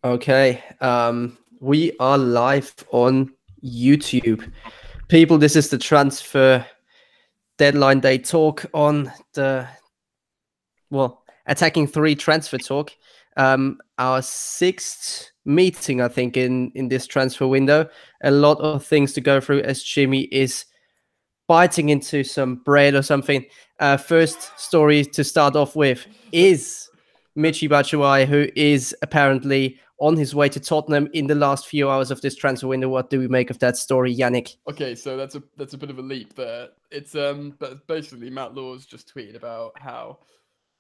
Okay, we are live on YouTube. People, this is the transfer deadline day talk on the, well, attacking three transfer talk. Our sixth meeting, I think, in this transfer window. A lot of things to go through as Jimmy is biting into some bread or something. First story to start off with is Michy Batshuayi, who is apparently on his way to Tottenham in the last few hours of this transfer window. What do we make of that story, Yannick? Okay, so that's a bit of a leap there. It's but basically Matt Laws just tweeted about how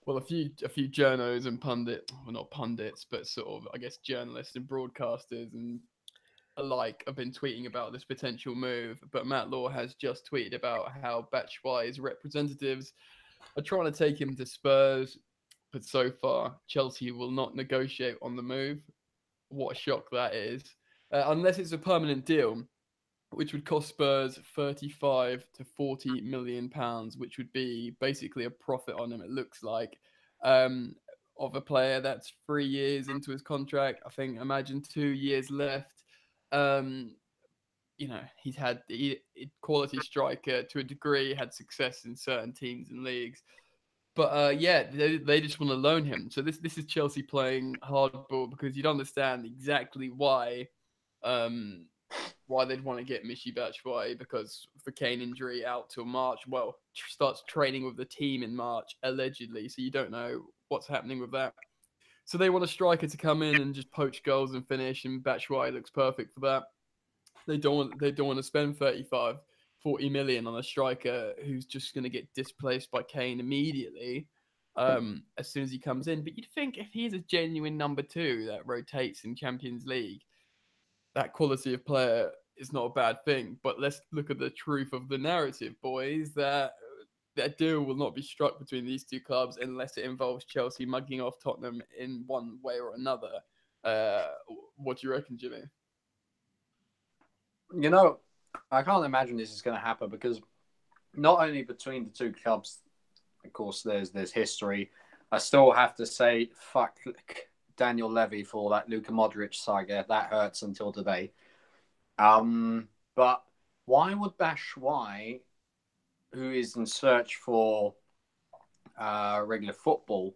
a few journos and well, not pundits, but sort of I guess journalists and broadcasters and alike have been tweeting about this potential move. But Matt Law has just tweeted about how Batshuayi's representatives are trying to take him to Spurs, but so far Chelsea will not negotiate on the move. What a shock that is! Unless it's a permanent deal, which would cost Spurs 35 to 40 million pounds, which would be basically a profit on him. It looks like um, of a player that's 3 years into his contract. I think imagine 2 years left. Um, he's had quality striker to a degree, had success in certain teams and leagues. But yeah, they just want to loan him. So this is Chelsea playing hardball because you'd understand exactly um, why they'd want to get Michy Batshuayi because of the Kane injury out till March. Well, starts training with the team in March allegedly, so you don't know what's happening with that. So they want a striker to come in and just poach goals and finish, and Batshuayi looks perfect for that. They don't want to spend 35, 40 million on a striker who's just going to get displaced by Kane immediately as soon as he comes in. But you'd think if he's a genuine number two that rotates in Champions League, that quality of player is not a bad thing. But let's look at the truth of the narrative, boys. That deal will not be struck between these two clubs unless it involves Chelsea mugging off Tottenham in one way or another. Uh, what do you reckon, Jimmy? You know, I can't imagine this is going to happen because not only between the two clubs, of course, there's history. I still have to say, fuck Daniel Levy for that Luka Modric saga. That hurts until today. But why would Batshuayi, who is in search for regular football,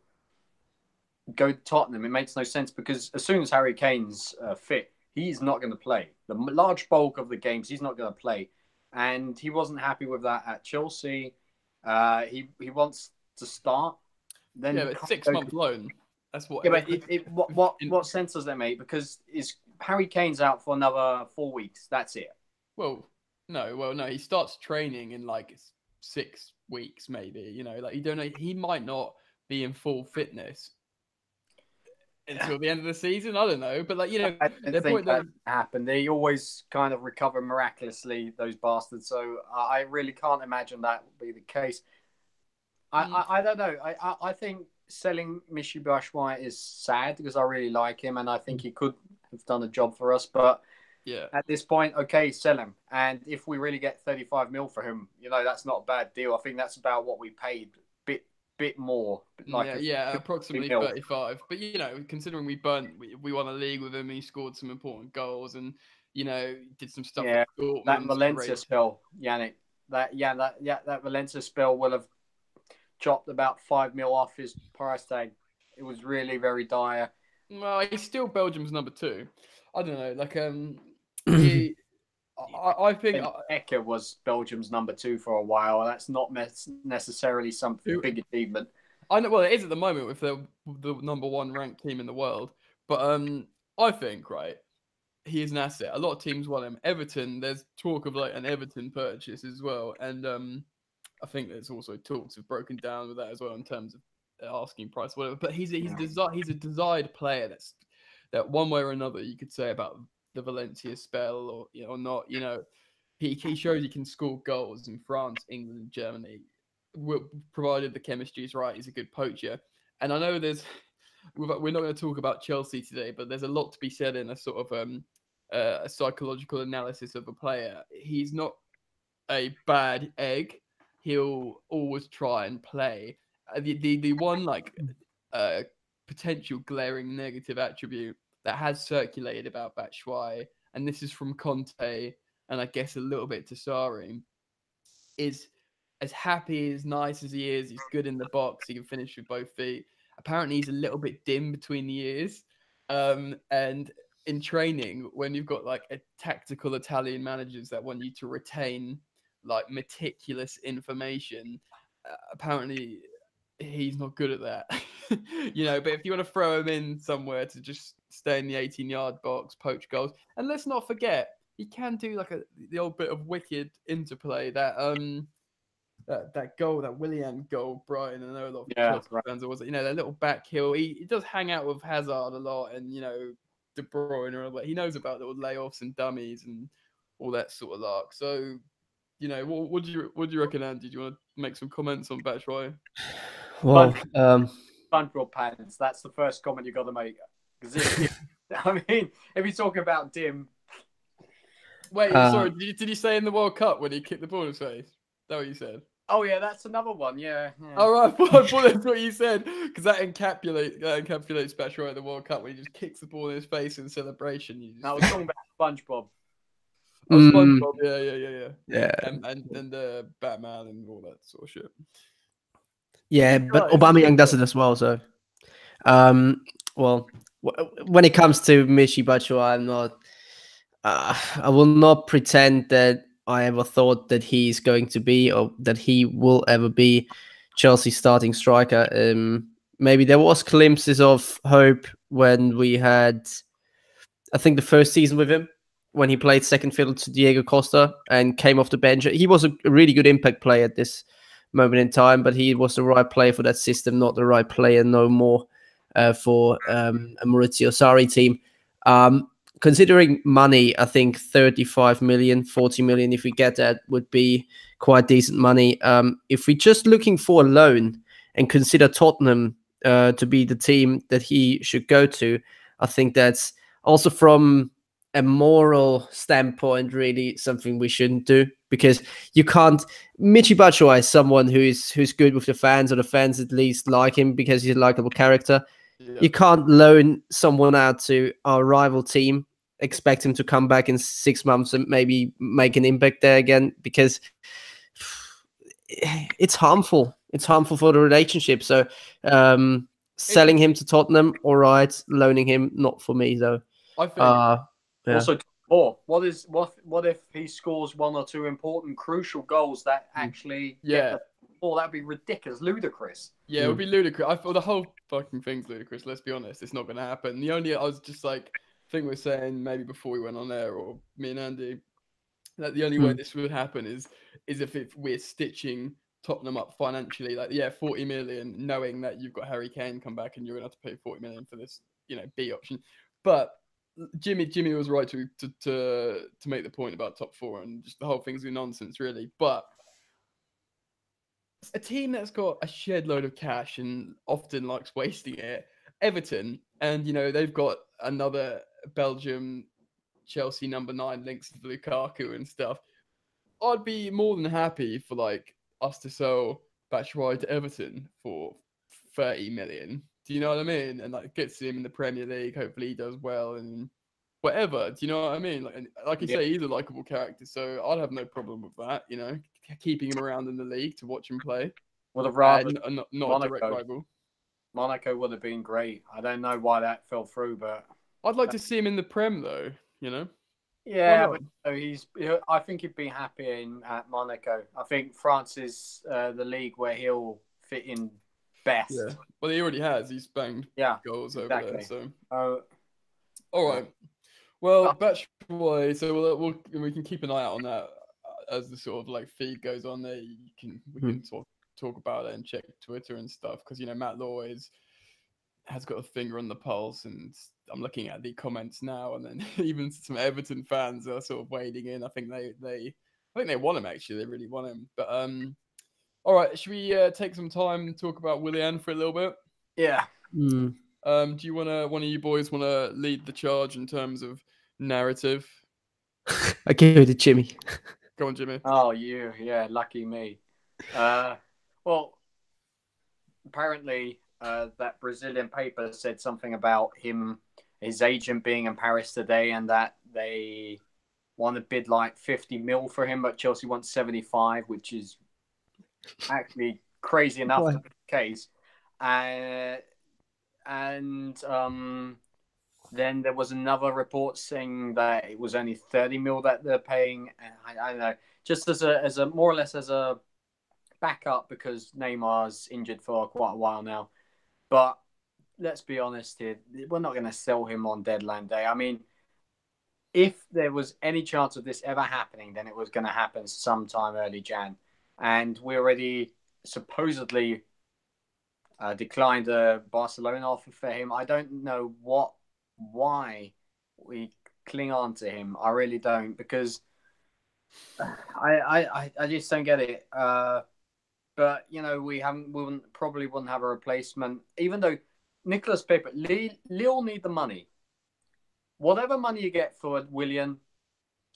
go to Tottenham? It makes no sense because as soon as Harry Kane's fit, he's not going to play. The large bulk of the games, he's not going to play. And he wasn't happy with that at Chelsea. He wants to start. Then yeah, but 6 month loan. That's what. Yeah, but what sense does that make? Because is Harry Kane's out for another 4 weeks. That's it. Well, no. He starts training in like 6 weeks, maybe. Like you don't know. He might not be in full fitness until the end of the season. I don't know, but I don't think that happened. They always kind of recover miraculously, those bastards. So I really can't imagine that would be the case. I don't know. I think selling Michy Batshuayi is sad because I really like him and I think he could have done a job for us. But yeah, at this point, okay, sell him. And if we really get 35 mil for him, that's not a bad deal. I think that's about what we paid. Bit more. Approximately 35. But considering we won a league with him, he scored some important goals and did some stuff. Yeah, Dortmund, that Valencia spell, Yannick. That Valencia spell will have chopped about 5 mil off his price tag. It was really very dire. Well, he's still Belgium's number two. I don't know. Like he. I think Eka was Belgium's number two for a while. That's not necessarily something big achievement. I know. Well, it is at the moment with the number one ranked team in the world. But I think he is an asset. A lot of teams want him. Everton. There's talk of like an Everton purchase as well, and I think there's also talks have broken down with that as well in terms of asking price, whatever. But he's a desired player. That one way or another you could say about the Valencia spell or not. He shows he can score goals in France, England, and Germany, provided the chemistry is right. He's a good poacher, and I know we're not going to talk about Chelsea today, but there's a lot to be said in a sort of a psychological analysis of a player. He's not a bad egg. He'll always try and play. The one potential glaring negative attribute that has circulated about Batshuayi, and this is from Conte and I guess a little bit to Sarri, is as happy, as nice as he is, he's good in the box, he can finish with both feet. Apparently, he's a little bit dim between the ears. And in training, when you've got like a tactical Italian managers that want you to retain like meticulous information, apparently he's not good at that. But if you want to throw him in somewhere to just stay in the 18-yard box, poach goals, and let's not forget, he can do like the old bit of wicked interplay that that goal, that Willian goal, Brighton. I know a lot of Chelsea fans always, that little back heel. He does hang out with Hazard a lot, and De Bruyne, or he knows about little layoffs and dummies and all that sort of lark. So, what do you reckon, Andy? Do you want to make some comments on Batshuayi? Well, SpongeBob pants. That's the first comment you got to make. I mean, if you're talking about dim. Wait, sorry. Did you say in the World Cup when he kicked the ball in his face? Is that what you said? Oh yeah, that's another one. Yeah. All right, I thought that's what you said, because that encapsulates Batshuayi at the World Cup when he just kicks the ball in his face in celebration. I was talking about SpongeBob. Oh, SpongeBob, yeah. And Batman and all that sort of shit. Yeah, but Aubameyang does it as well. So, well, when it comes to Michy Batshuayi, I'm not. I will not pretend that I ever thought that he's going to be, or that he will ever be, Chelsea's starting striker. Maybe there was glimpses of hope when we had, I think, the first season with him, when he played second fiddle to Diego Costa and came off the bench. He was a really good impact player at this moment in time, but he was the right player for that system, not the right player no more for a Maurizio Sarri team. Considering money, I think 35 million, 40 million, if we get that, would be quite decent money. If we're just looking for a loan and consider Tottenham to be the team that he should go to, I think that's also from a moral standpoint really something we shouldn't do, because you can't. Michy Batshuayi is someone who's good with the fans, or the fans at least like him because he's a likable character. Yeah. You can't loan someone out to our rival team, expect him to come back in 6 months and maybe make an impact there again, because it's harmful. It's harmful for the relationship. So selling him to Tottenham, all right. Loaning him, not for me though. I think. Yeah. Also, what if he scores one or two important, crucial goals that actually that'd be ridiculous, ludicrous. Yeah, it would be ludicrous. I thought the whole fucking thing's ludicrous. Let's be honest, it's not going to happen. I was just like, I think we're saying maybe before we went on air, or me and Andy, that the only way this would happen is if we're stitching Tottenham up financially, like 40 million, knowing that you've got Harry Kane come back and you're gonna have to pay 40 million for this, B option. But Jimmy was right to make the point about top four, and just the whole thing's nonsense, really. But a team that's got a shed load of cash and often likes wasting it, Everton, and they've got another Belgium Chelsea number 9 links to Lukaku and stuff. I'd be more than happy for us to sell Batshuayi to Everton for 30 million. Do you know what I mean? And gets him in the Premier League. Hopefully he does well and whatever. Do you know what I mean? Like you say, he's a likable character, so I'd have no problem with that. Keeping him around in the league to watch him play. Would have rather not a direct rival. Monaco would have been great. I don't know why that fell through, but I'd like to see him in the Prem though. Yeah, but I think he'd be happy at Monaco. I think France is the league where he'll fit in best. Yeah. Well, he already has. He's banged goals over there. So, all right. Well, Batshuayi. So we can keep an eye out on that as the sort of feed goes on there. We can talk about it and check Twitter and stuff, because Matt Law has got a finger on the pulse, and I'm looking at the comments now, and then even some Everton fans are sort of wading in. I think they want him, actually. They really want him. But all right, should we take some time and talk about Willian for a little bit? Yeah. Do you one of you boys want to lead the charge in terms of narrative? I give it to Jimmy. Go on, Jimmy. Oh, lucky me. Well, apparently that Brazilian paper said something about him his agent being in Paris today, and that they want to bid like 50 mil for him, but Chelsea wants 75, which is actually crazy enough to be the case. And then there was another report saying that it was only 30 mil that they're paying. I don't know, just as a more or less as a backup, because Neymar's injured for quite a while now. But let's be honest here, we're not going to sell him on deadline day. I mean, if there was any chance of this ever happening, then it was going to happen sometime early Jan. And we already supposedly declined a Barcelona offer for him. I don't know why we cling on to him. I really don't, because I just don't get it. But we probably wouldn't have a replacement, even though Nicolas Pepe, Lille need the money. Whatever money you get for Willian,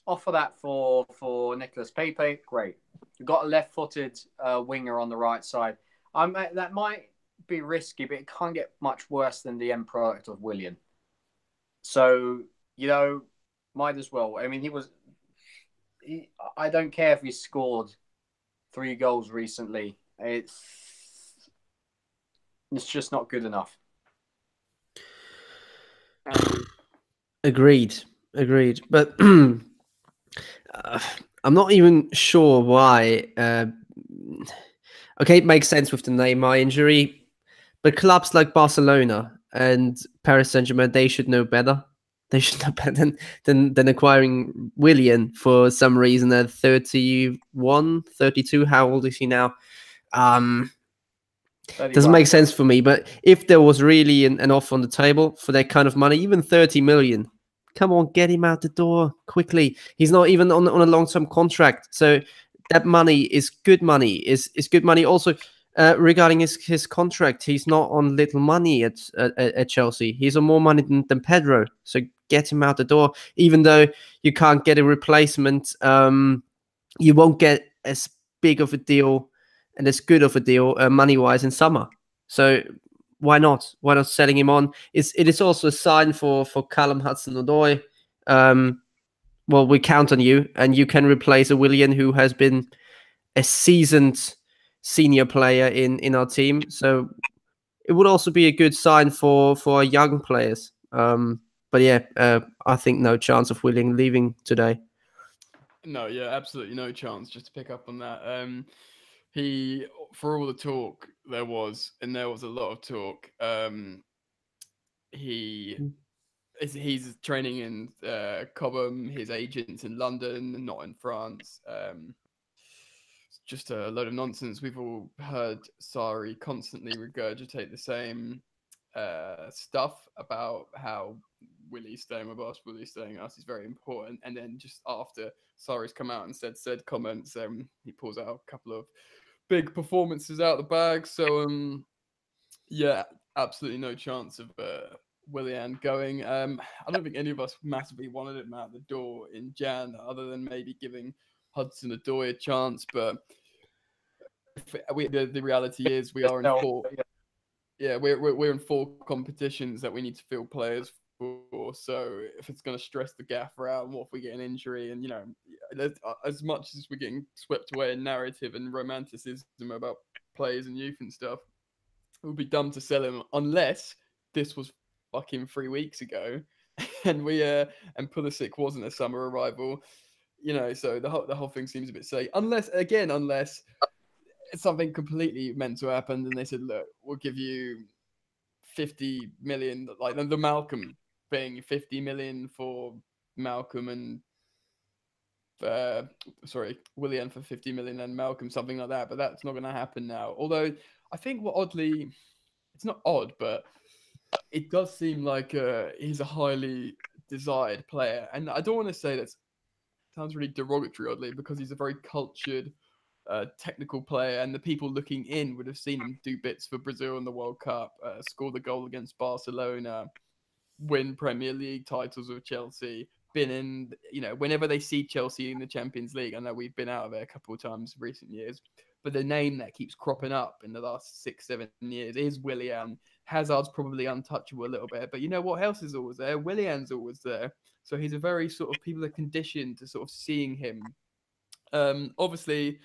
offer that for Nicolas Pepe. Great. You've got a left-footed winger on the right side. That might be risky, but it can't get much worse than the end product of Willian. So, might as well. I mean, I don't care if he scored 3 goals recently. It's just not good enough. Agreed. But I'm not even sure why. Okay, it makes sense with the Neymar injury, but clubs like Barcelona and Paris Saint-Germain, they should know better. They should know better than acquiring Willian for some reason at 31, 32. How old is he now? Doesn't make sense for me. But if there was really an offer on the table for that kind of money, even 30 million, come on, get him out the door quickly. He's not even on a long-term contract. So that money is good money. Is good money. Also, regarding his contract, he's not on little money at Chelsea. He's on more money than Pedro. So get him out the door. Even though you can't get a replacement, you won't get as big of a deal and as good of a deal money-wise in summer. So why not? Why not selling him on? It is also a sign for Callum Hudson-Odoi. Well, we count on you, and you can replace a Willian who has been a seasoned senior player in our team. So it would also be a good sign for our young players. But yeah, I think no chance of Willian leaving today. No, yeah, absolutely no chance. Just to pick up on that, for all the talk there was a lot of talk. He's training in Cobham. His agent's in London, not in France. It's just a load of nonsense. We've all heard Sarri constantly regurgitate the same stuff about how Willie's staying with us, Willie's staying with us is very important. And then just after Sarri's come out and said comments, he pulls out a couple of big performances out the bag. So, yeah, absolutely no chance of Willian going. I don't think any of us massively wanted him out the door in Jan, other than maybe giving Hudson-Odoi a chance. But the reality is we are in 4. Yeah, we're in 4 competitions that we need to field players for. So if it's going to stress the gaffer out, and what if we get an injury? And as much as we're getting swept away in narrative and romanticism about players and youth and stuff, it would be dumb to sell him unless this was fucking 3 weeks ago, and and Pulisic wasn't a summer arrival. So the whole thing seems a bit safe. Unless something completely meant to happen, and they said, "Look, we'll give you 50 million," like the Malcolm thing, 50 million for Malcolm and Willian for 50 million and Malcolm, something like that. But that's not going to happen now. Although I think it's not odd, but it does seem like he's a highly desired player, and I don't want to say that sounds really derogatory, oddly, because he's a very cultured, technical player, and the people looking in would have seen him do bits for Brazil in the World Cup, score the goal against Barcelona, win Premier League titles with Chelsea, been in, whenever they see Chelsea in the Champions League, I know we've been out of it a couple of times in recent years, but the name that keeps cropping up in the last 6-7 years is Willian, Hazard's probably untouchable a little bit, but you know what else is always there? Willian's always there. So he's a very sort of, people are conditioned to sort of seeing him. Obviously,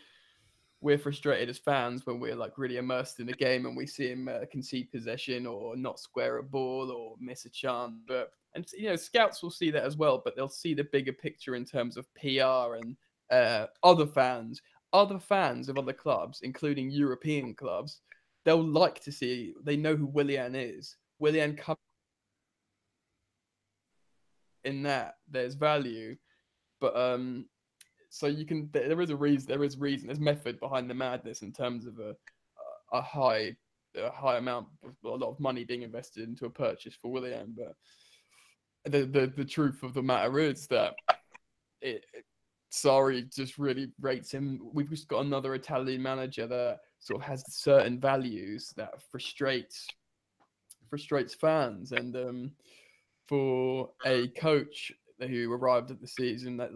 we're frustrated as fans when we're like really immersed in the game and we see him concede possession or not square a ball or miss a chance. But, and you know, scouts will see that as well, but they'll see the bigger picture in terms of PR and other fans of other clubs, including European clubs. They'll like to see, they know who Willian is. Willian comes in that, there's value. But so you can, there is there's method behind the madness in terms of a high amount, a lot of money being invested into a purchase for Willian. But the truth of the matter is that Sarri just really rates him. We've just got another Italian manager that sort of has certain values that frustrates fans, and for a coach who arrived at the season that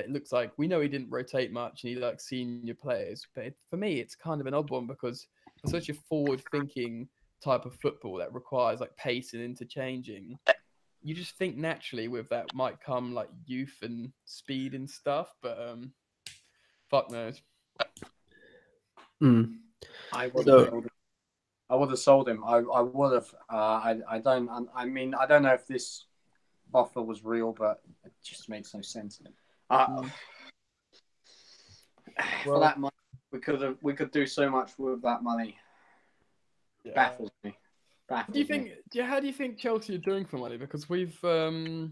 looks like, we know he didn't rotate much and he likes senior players, but for me it's kind of an odd one because for such a forward-thinking type of football that requires like pace and interchanging, you just think naturally with that might come like youth and speed and stuff, but fuck knows. I would have sold him. I would have. I don't know if this offer was real, but it just makes no sense. For that money, we could do so much with that money. Yeah. Baffles me. How do you think Chelsea are doing for money? Because we've you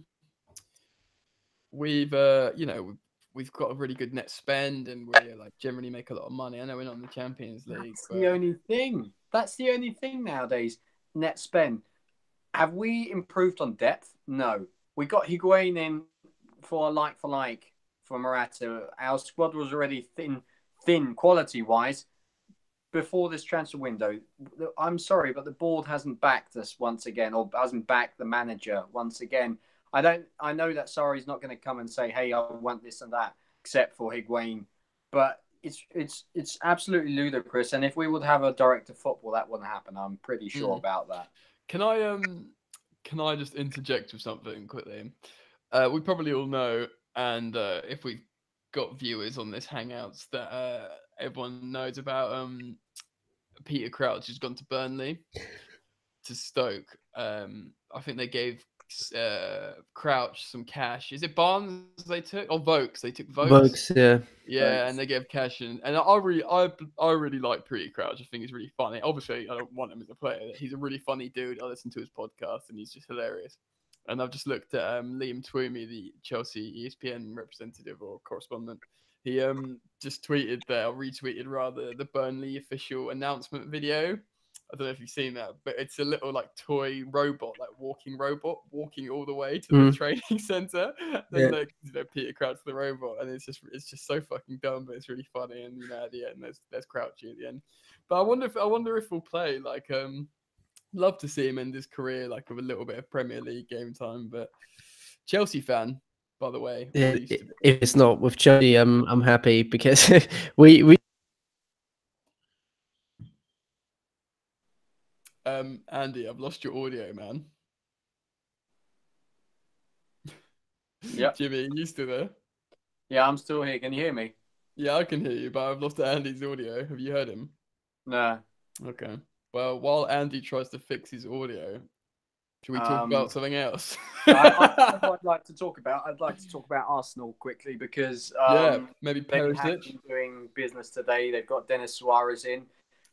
know, we've got a really good net spend and we like generally make a lot of money. I know we're not in the Champions League. That's the only thing. That's the only thing nowadays. Net spend. Have we improved on depth? No. We got Higuain in for like for Morata. Our squad was already thin quality-wise before this transfer window. I'm sorry, but the board hasn't backed us once again, or hasn't backed the manager once again. I know that Sarri's not going to come and say, hey, I want this and that, except for Higuain. But it's absolutely ludicrous. And if we would have a director of football, that wouldn't happen. I'm pretty sure about that. Can I just interject with something quickly? We probably all know, and if we've got viewers on this Hangouts, that everyone knows about Peter Crouch has gone to Burnley, to Stoke. I think they gave Crouch some cash. Is it Barnes they took, or Vokes? They took Vokes. Yeah. Yeah, Vokes. And they gave cash, and I really like Peter Crouch. I think he's really funny. Obviously, I don't want him as a player. He's a really funny dude. I listen to his podcast, and he's just hilarious. And I've just looked at Liam Twomey, the Chelsea ESPN representative or correspondent. He just tweeted there, or retweeted rather, the Burnley official announcement video. I don't know if you've seen that, but it's a little like toy robot, like walking robot, walking all the way to the training center. Then like, you know, Peter Crouch the robot, and it's just so fucking dumb, but it's really funny. And you know, at the end, there's Crouchy at the end. But I wonder if we'll play like love to see him end his career like with a little bit of Premier League game time. But Chelsea fan, by the way. Yeah, if it's not with Chelsea, I'm happy because we. Andy, I've lost your audio, man. Yeah. Jimmy, you still there? Yeah, I'm still here. Can you hear me? Yeah, I can hear you, but I've lost Andy's audio. Have you heard him? No. Okay. Well, while Andy tries to fix his audio, should we talk about something else? I'd like to talk about Arsenal quickly because maybe Perisic doing business today. They've got Dennis Suarez in.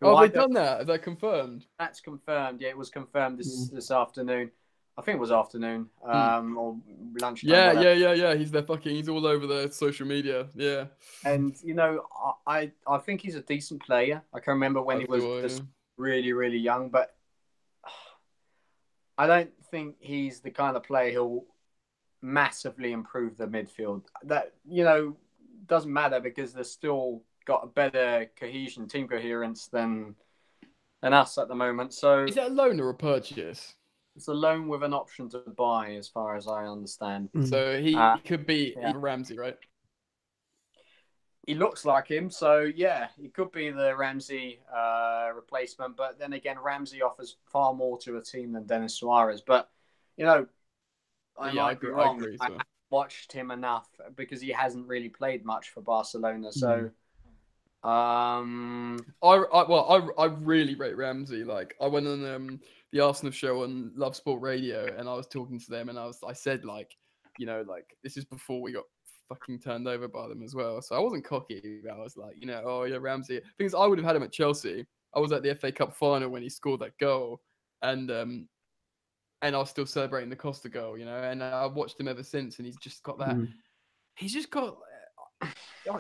Oh, they've done that? Is that confirmed? That's confirmed. Yeah, it was confirmed this afternoon. I think it was afternoon or lunchtime. Yeah. He's all over the social media. Yeah. And you know, I think he's a decent player. I can remember when he was really, really young, but I don't think he's the kind of player who'll massively improve the midfield. That, you know, doesn't matter because they're still got a better cohesion, team coherence than us at the moment. So is that a loan or a purchase? It's a loan with an option to buy, as far as I understand. So he could be Ramsey, right? He looks like him, so yeah, he could be the Ramsey replacement. But then again, Ramsey offers far more to a team than Denis Suarez. But you know, I Yeah, I might be agree. I wrong. agree. I So haven't watched him enough because he hasn't really played much for Barcelona. So, I really rate Ramsey. Like I went on the Arsenal show on Love Sport Radio, and I was talking to them, and I said like, like this is before we got fucking turned over by them as well. So I wasn't cocky. I was like, oh yeah, Ramsey. Things I would have had him at Chelsea. I was at the FA Cup final when he scored that goal, and I was still celebrating the Costa goal, and I've watched him ever since, and he's just got that. He's just got.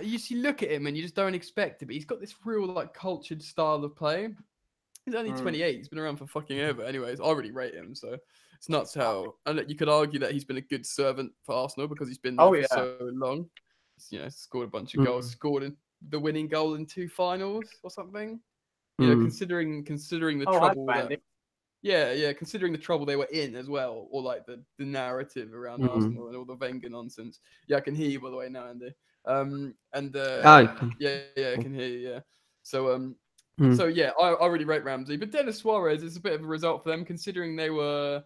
You look at him and you just don't expect it, but he's got this real like cultured style of play. He's only 28. He's been around for fucking ever. Anyways, I already rate him, so it's nuts how. And you could argue that he's been a good servant for Arsenal because he's been there for so long. Scored a bunch of goals, scored in the winning goal in 2 finals or something. Considering the trouble that. Yeah, considering the trouble they were in as well, or like the narrative around Arsenal and all the Wenger nonsense. Yeah, I can hear you by the way now, Andy. I can hear you. Yeah. So yeah, I really rate Ramsey, but Denis Suarez is a bit of a result for them considering they were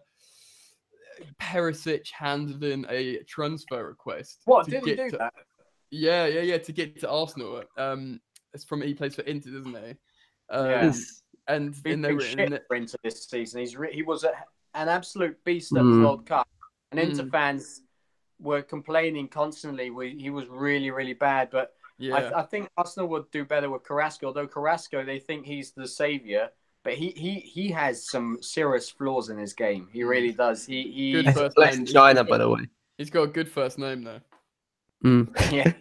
Perisic handed in a transfer request. What did he do that? Yeah, to get to Arsenal. It's he plays for Inter, doesn't he? And they were into this season. He was an absolute beast at the World Cup, and Inter fans were complaining constantly. He was really, really bad. But I think Arsenal would do better with Carrasco. Although Carrasco, they think he's the savior, but he has some serious flaws in his game. He really does. Good first name. China, by the way. He's got a good first name though. Yeah.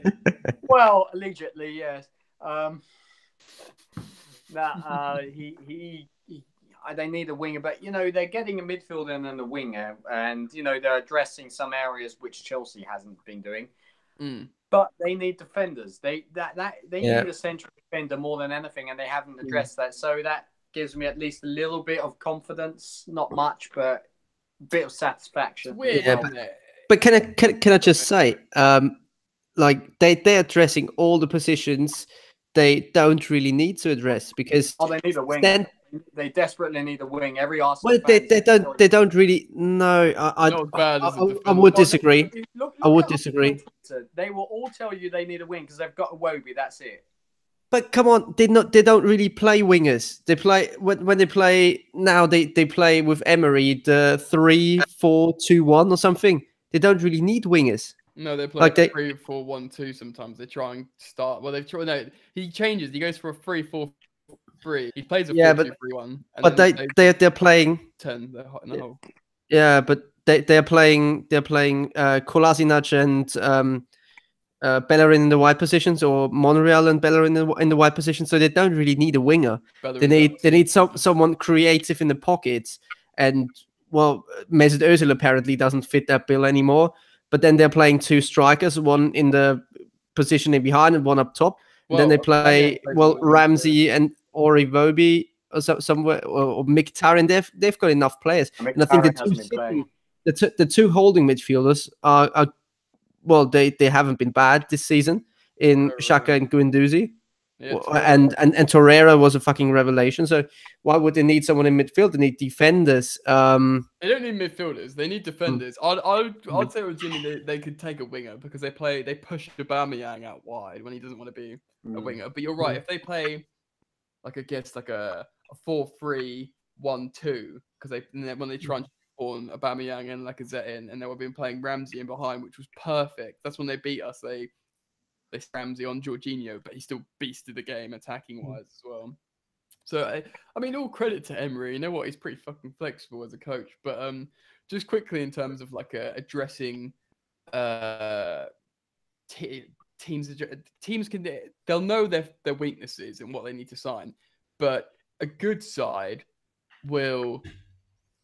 Well, allegedly, yes. They need a winger, but they're getting a midfielder and then a winger, and they're addressing some areas which Chelsea hasn't been doing. But they need defenders. They need a central defender more than anything, and they haven't addressed that. So that gives me at least a little bit of confidence, not much, but a bit of satisfaction. But can I just say, like they're addressing all the positions they don't really need to address because they need a winger. They desperately need a wing. Every Arsenal they don't really. No, I would disagree. I would disagree. They will all tell you they need a wing because they've got a Iwobi. That's it. But come on, they don't really play wingers. They play when they play now. They play with Emery the 3-4-2-1 or something. They don't really need wingers. No, they play 3-4-1-2 sometimes. They try and start. Well, he changes. He goes for a 3-4-3. He plays a 4-2-3-1. But they're playing 10. They're hot in the hole. Yeah, but they're playing Kolasinac and Bellerin in the wide positions, or Monreal and Bellerin in the wide positions. So they don't really need a winger. They need someone creative in the pockets. And well, Mesut Özil apparently doesn't fit that bill anymore. But then they're playing 2 strikers, one in the positioning behind and one up top. And then they play Ramsey and Iwobi or somewhere, or Mkhitaryan. They've got enough players. And I think the two holding midfielders are they haven't been bad this season in Xhaka and Guendouzi. Yeah, and Torreira was a fucking revelation. So why would they need someone in midfield? They need defenders. They don't need midfielders. They need defenders. I'd say with Jimmy they could take a winger because they push Aubameyang out wide when he doesn't want to be a winger. But you're right. If they play like a 4-3-1-2 because when they try and on Aubameyang and Lacazette in, and they were been playing Ramsey in behind, which was perfect. That's when they beat us. They Ramsey on Jorginho, but he still beasted the game attacking wise as well. So I mean, all credit to Emery. You know what? He's pretty fucking flexible as a coach. But just quickly in terms of like addressing teams they'll know their weaknesses and what they need to sign, but a good side will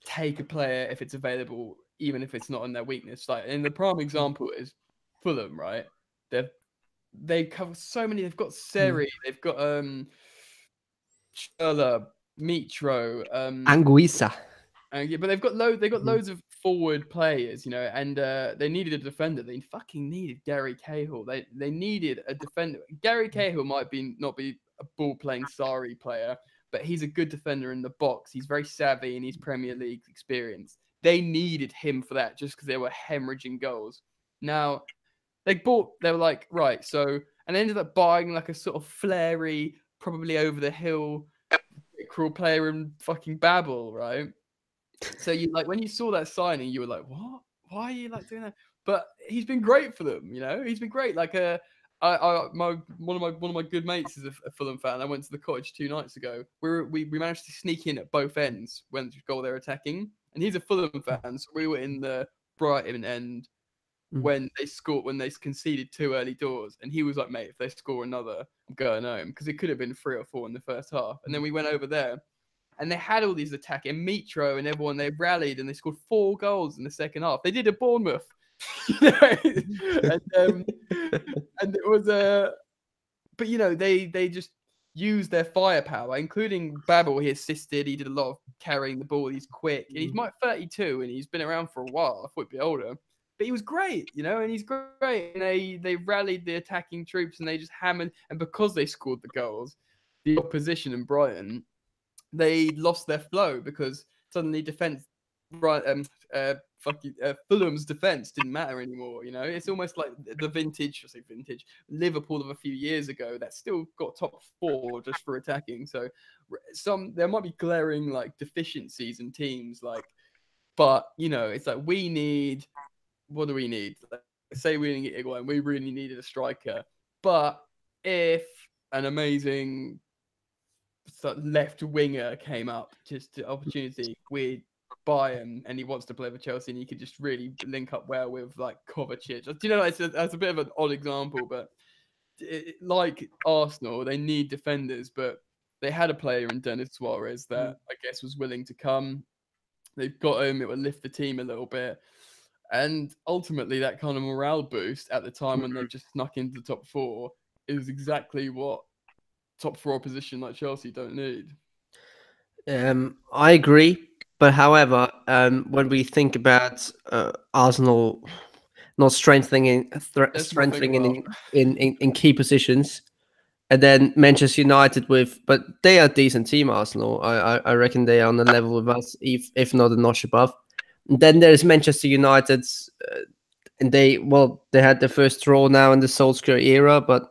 take a player if it's available, even if it's not in their weakness. Like, and the prime example is Fulham, right? They cover so many. They've got Seri, they've got Schürrle, Mitro, Anguissa. Yeah, but they've got loads of forward players, and they needed a defender. They fucking needed Gary Cahill. They needed a defender. Gary Cahill might not be a ball playing Sarri player, but he's a good defender in the box. He's very savvy and he's Premier League experience. They needed him for that just because they were hemorrhaging goals. Now they were like, right, so, and they ended up buying like a sort of flary, probably over the hill cruel player in fucking Babel, right? So you like when you saw that signing, you were like, "What? Why are you like doing that?" But he's been great for them, He's been great. Like one of my good mates is a Fulham fan. I went to the cottage 2 nights ago. We managed to sneak in at both ends when the goal they're attacking, and he's a Fulham fan. So we were in the Brighton end when they conceded 2 early doors, and he was like, "Mate, if they score another, I'm going home," because it could have been 3 or 4 in the first half. And then we went over there. And they had all these attacking Mitro and everyone. They rallied and they scored 4 goals in the second half. They did a Bournemouth, and it was but they just used their firepower, including Babel. He assisted. He did a lot of carrying the ball. He's quick, and he's 32, and he's been around for a while. I thought he'd be older, but he was great, and he's great. And they rallied the attacking troops, and they just hammered. And because they scored the goals, the opposition in Brighton, they lost their flow because suddenly Fulham's defense didn't matter anymore. It's almost like the vintage Liverpool of a few years ago that still got top 4 just for attacking. So there might be glaring like deficiencies in teams, but it's like what do we need? Like, say we didn't get Iguain, we really needed a striker, but if an amazing left winger came up, just the opportunity, we'd buy him, and he wants to play for Chelsea, and he could just really link up well with like Kovacic. Do you know, that's a bit of an odd example, but like Arsenal, they need defenders, but they had a player in Denis Suarez that I guess was willing to come. They've got him; it would lift the team a little bit, and ultimately that kind of morale boost at the time when they've just snuck into the top 4 is exactly what top 4 opposition like Chelsea don't need. I agree, but however, when we think about Arsenal not strengthening in key positions, and then Manchester United but they are a decent team. Arsenal, I reckon they are on the level with us, if not a notch above. And then there's Manchester United, and they had their first draw now in the Solskjaer era, but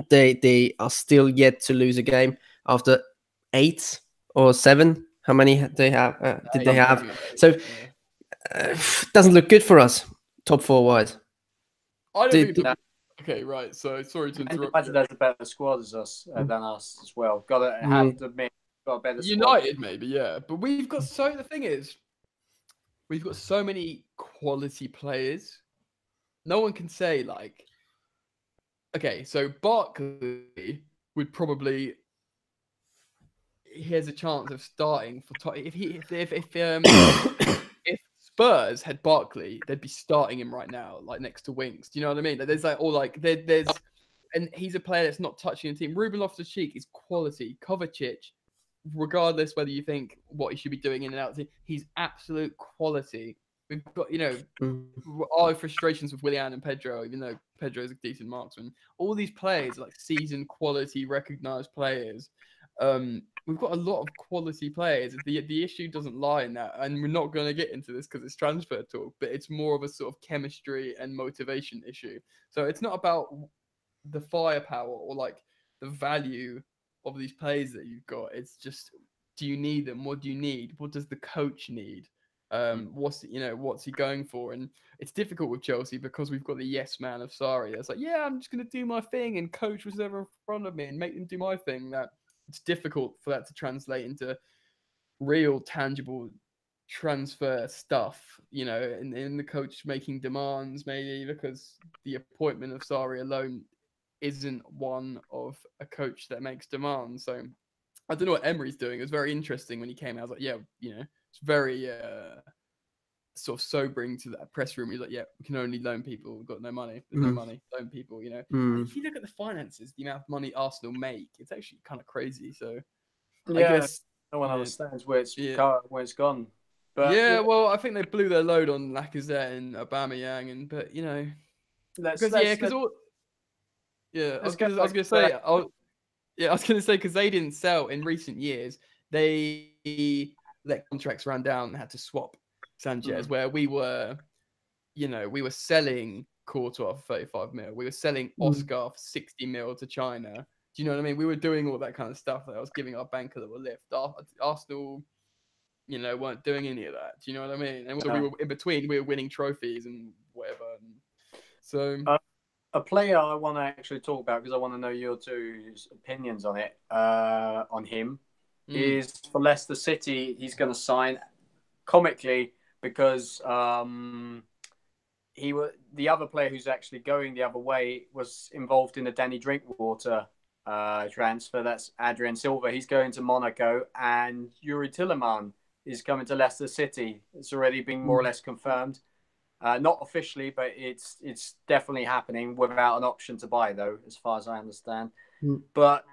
they are still yet to lose a game after 8 or 7. How many did they have? So doesn't look good for us, top 4 wise. I don't think. Okay, right. So sorry to interrupt. United has a better squad than us as well. Have to admit, got a better squad. United, maybe, yeah. But we've got the thing is, we've got so many quality players. No one can say like, okay, so Barkley would probably, he has a chance of starting for if Spurs had Barkley, they'd be starting him right now, like next to Winks. Do you know what I mean? There's like, or like there's, and he's a player that's not touching the team. Ruben Loftus-Cheek is quality. Kovacic, regardless whether you think what he should be doing in and out of the team, he's absolute quality. We've got, our frustrations with Willian and Pedro, even though Pedro is a decent marksman. All these players are like seasoned quality, recognized players. We've got a lot of quality players. The issue doesn't lie in that, and we're not going to get into this because it's transfer talk, but it's more of a sort of chemistry and motivation issue. So it's not about the firepower or like the value of these players that you've got. It's just, do you need them? What do you need? What does the coach need? What's he going for? And it's difficult with Chelsea because we've got the yes man of Sarri. That's like, yeah, I'm just going to do my thing, and coach was ever in front of me and make them do my thing. That it's difficult for that to translate into real tangible transfer stuff, in the coach making demands, maybe because the appointment of Sarri alone isn't one of a coach that makes demands. So I don't know what Emery's doing. It was very interesting when he came out. I was like, yeah, it's very sort of sobering to that press room. He's like, yeah, we can only loan people. We've got no money. There's no money. Loan people, And if you look at the finances, the amount of money Arsenal make, it's actually kind of crazy. So I guess No one Yeah. understands where it's Yeah. where it's gone. But Yeah, well, I think they blew their load on Lacazette and Aubameyang, but you know, let's because all yeah, let's go back. I was gonna say because they didn't sell in recent years, they let contracts run down and had to swap Sanchez, where we were, we were selling Courtois for 35 mil, we were selling Oscar for 60 mil to China. Do you know what I mean? We were doing all that kind of stuff that I was giving our banker that were lift. Arsenal, weren't doing any of that. Do you know what I mean? And so we were in between, we were winning trophies and whatever. And so a player I want to actually talk about because I want to know your two opinions on it. On him is for Leicester City. He's going to sign comically because the other player who's actually going the other way was involved in the Danny Drinkwater transfer. That's Adrien Silva. He's going to Monaco, and Yuri Tielemans is coming to Leicester City. It's already been more or less confirmed. Not officially, but it's definitely happening without an option to buy, though, as far as I understand. But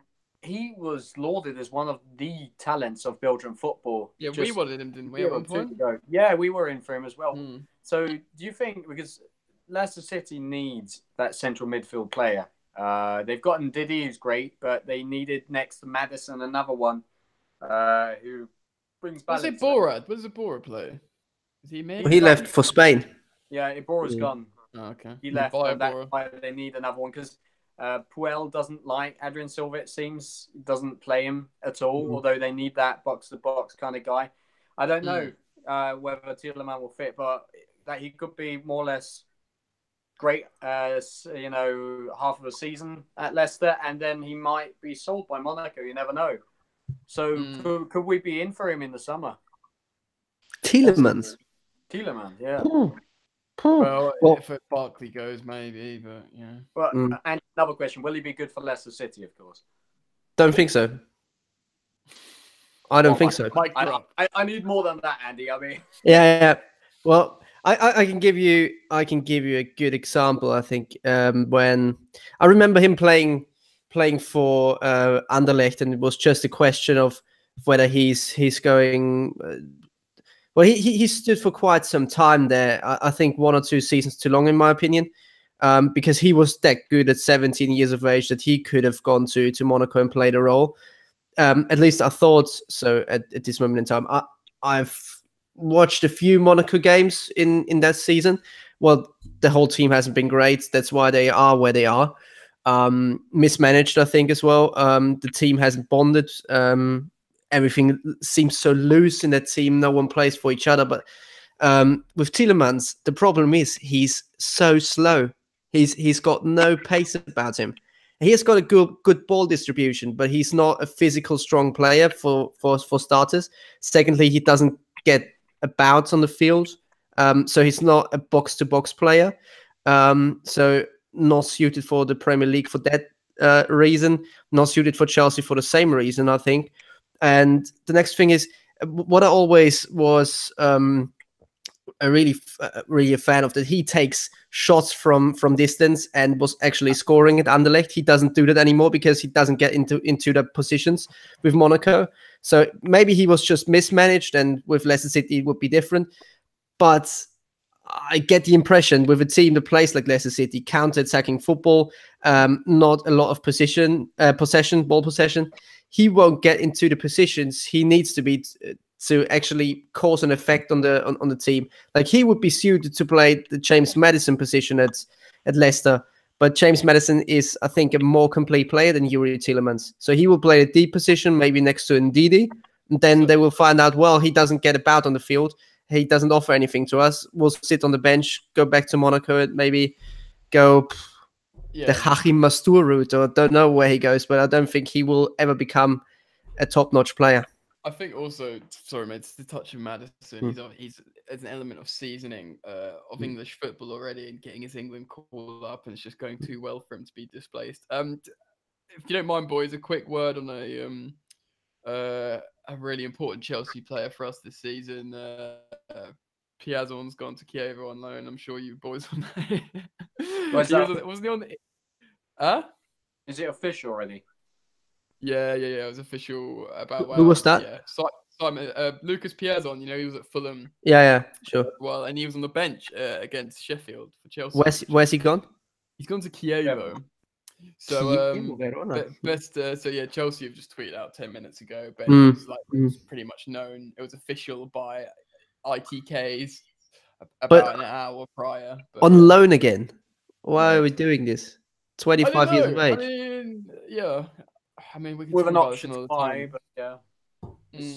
he was lauded as one of the talents of Belgian football. Yeah, we wanted him, didn't we, at one point? Yeah, we were in for him as well. So do you think, because Leicester City needs that central midfield player, they've gotten Didi, who's great, but they needed next to Maddison another one who brings balance. Was it Borat? What does the Borat play? Is he made? He left for Spain. Yeah, Ibora's gone. Oh, okay. He left, and that's why they need another one, because Puel doesn't like Adrien Silva, it seems. He doesn't play him at all, although they need that box-to-box kind of guy. I don't know whether Tielemans will fit, but that he could be more or less great, half of a season at Leicester, and then he might be sold by Monaco. You never know. So could we be in for him in the summer? Tielemans, yeah. Well, if Barkley goes, maybe, but yeah. But and another question: will he be good for Leicester City? Of course. Don't think so. I don't think so. I need more than that, Andy. I mean, yeah. Well, I can give you a good example. I think when I remember him playing for Anderlecht, and it was just a question of whether he's going. Well, he stood for quite some time there. I think 1 or 2 seasons too long, in my opinion, because he was that good at 17 years of age that he could have gone to Monaco and played a role. At least I thought so at this moment in time. I've watched a few Monaco games in that season. Well, the whole team hasn't been great. That's why they are where they are. Mismanaged, I think, as well. The team hasn't bonded. Everything seems so loose in that team. No one plays for each other. But with Tielemans, the problem is he's so slow. He's got no pace about him. He has got a good ball distribution, but he's not a physical strong player for starters. Secondly, he doesn't get about on the field, so he's not a box-to-box player. So not suited for the Premier League for that reason. Not suited for Chelsea for the same reason, I think. And the next thing is what I always was really a fan of, that he takes shots from distance and was actually scoring at Anderlecht. He doesn't do that anymore because he doesn't get into the positions with Monaco. So maybe he was just mismanaged, and with Leicester City it would be different. But I get the impression with a team that plays like Leicester City, counter-attacking football, not a lot of ball possession, he won't get into the positions he needs to be to actually cause an effect on the team. Like, he would be suited to play the James Maddison position at Leicester, but James Maddison is, I think, a more complete player than Yuri Tielemans. So he will play a deep position, maybe next to Ndidi, and then they will find out, well, he doesn't get about on the field. He doesn't offer anything to us. We'll sit on the bench, go back to Monaco, and maybe go the Hachim Mastour route, or don't know where he goes, but I don't think he will ever become a top-notch player. I think also, sorry, mate, to touch on Maddison, he's an element of seasoning of English football already, and getting his England call up, and it's just going too well for him to be displaced. If you don't mind, boys, a quick word on a really important Chelsea player for us this season. Piazon's gone to Kiev on loan. I'm sure you boys will know. Wasn't he on the... Huh? Is it official already? Yeah. It was official about... Who was that? Yeah. Simon, Lucas Piazon, you know, he was at Fulham. Yeah, sure. Well, and he was on the bench against Sheffield for Chelsea. Where's he gone? He's gone to Chievo. So so yeah, Chelsea have just tweeted out 10 minutes ago, but it was pretty much known. It was official by ITKs about an hour prior. But, on loan again? Why are we doing this? 25 years of age. I mean, yeah. I mean, we can with talk an about option this to another buy, time. but yeah.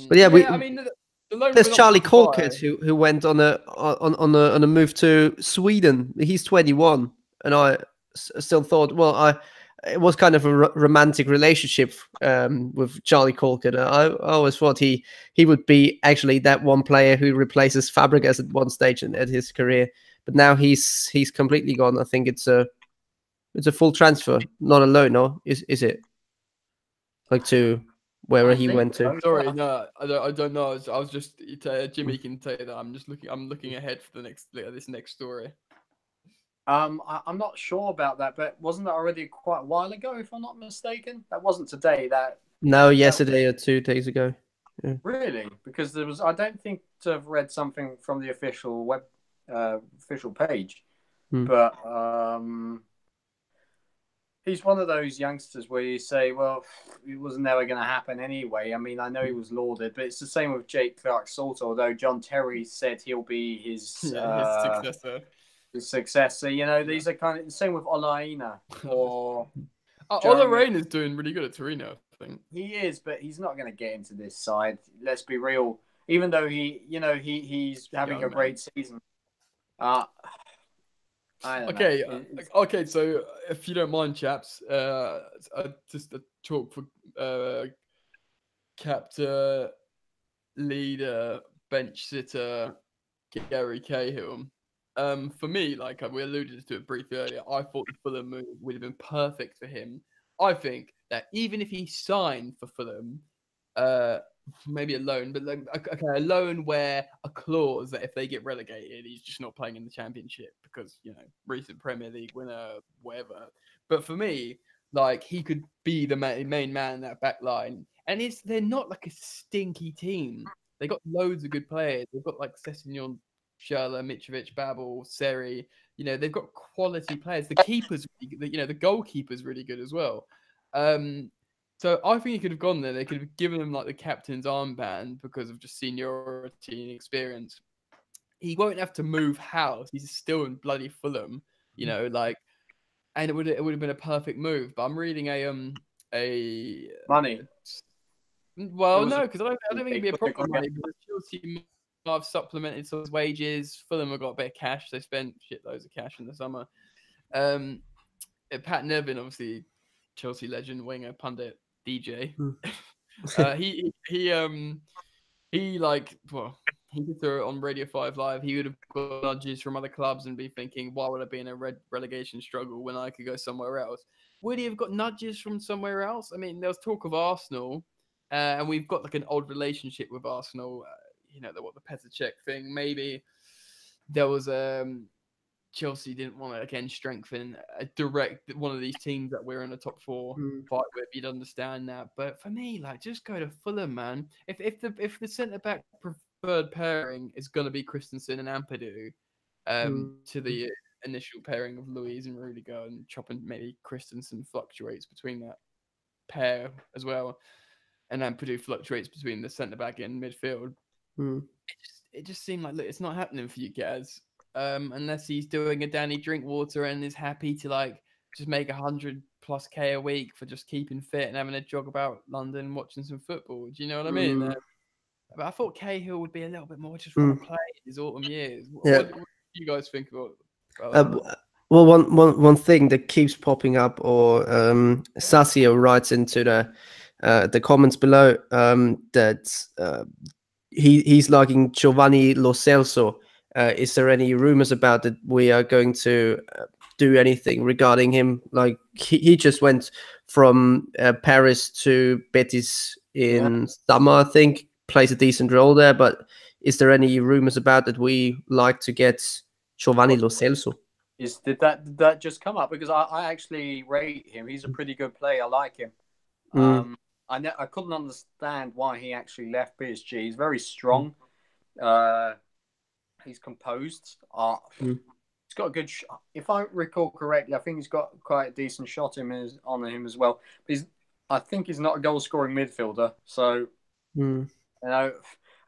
But yeah, I mean, the loan there's with an Charlie option to buy. Colkett who went on a move to Sweden. He's 21, and I still thought, well, it was kind of a romantic relationship with Charlie Colkett. I always thought he would be actually that one player who replaces Fabregas at one stage in his career. But now he's completely gone. I think it's a full transfer, not a loan, no? Is it? Like to wherever he went to. Sorry, no, I don't know. I was just Jimmy can tell you that. I'm looking ahead for this next story. I'm not sure about that, but wasn't that already quite a while ago, if I'm not mistaken? That wasn't today. No, yesterday or 2 days ago. Yeah. Really? Because I don't think to have read something from the official official page, but he's one of those youngsters where you say, well, it was never going to happen anyway. I mean, I know he was lauded, but it's the same with Jake Clark-Salter, although John Terry said he'll be his successor. His successor. You know, these are kind of the same with Olaina. Olaina is doing really good at Torino, I think. He is, but he's not going to get into this side. Let's be real. Even though he's having a great season. Okay. So if you don't mind, chaps, just a talk for captain, leader, bench sitter, Gary Cahill. For me, like we alluded to it briefly earlier, I thought the Fulham move would have been perfect for him. I think that even if he signed for Fulham, maybe a loan, but a loan where a clause that if they get relegated, he's just not playing in the Championship because, you know, recent Premier League winner, whatever. But for me, like he could be the main man in that back line. And they're not like a stinky team. They got loads of good players. They've got like Sessegnon, Schürrle, Mitrovic, Babel, Seri. You know, they've got quality players. The keeper's, the goalkeeper's really good as well. So I think he could have gone there. They could have given him like the captain's armband because of just seniority and experience. He won't have to move house. He's still in bloody Fulham, you know, like, and it would have been a perfect move. But I'm reading a money. Well, no, because I don't think it'd be a problem with money. Because Chelsea might have supplemented some of his wages. Fulham have got a bit of cash. They spent shitloads of cash in the summer. Pat Nevin, obviously, Chelsea legend, winger, pundit, DJ. He did throw it on Radio 5 Live. He would have got nudges from other clubs and be thinking, why would I be in a relegation struggle when I could go somewhere else? Would he have got nudges from somewhere else? I mean, there was talk of Arsenal, and we've got like an old relationship with Arsenal. The Petr Cech thing. Maybe there was Chelsea didn't want to again strengthen a direct one of these teams that we're in a top 4 fight with. You'd understand that, but for me, like, just go to Fulham, man. If the centre back preferred pairing is going to be Christensen and Ampadu, to the initial pairing of Luiz and Rudiger, and chopping maybe Christensen fluctuates between that pair as well, and Ampadu fluctuates between the centre back and midfield. It just seemed like, look, it's not happening for you guys. Unless he's doing a Danny Drinkwater and is happy to like just make 100+ K a week for just keeping fit and having a jog about London and watching some football. Do you know what I mean? But I thought Cahill would be a little bit more just want to play in his autumn years. What do you guys think about that? Well, one thing that keeps popping up, or Sasio writes into the comments below, that he's liking Giovanni Lo Celso. Is there any rumors about that we are going to do anything regarding him? Like he just went from Paris to Betis in summer, I think, plays a decent role there. But is there any rumors about that we like to get Giovanni Lo Celso? Did that just come up? Because I actually rate him. He's a pretty good player. I like him. I couldn't understand why he actually left PSG. He's very strong. He's composed. He's got a good. If I recall correctly, I think he's got quite a decent shot on him as well. But I think he's not a goal scoring midfielder. So you know,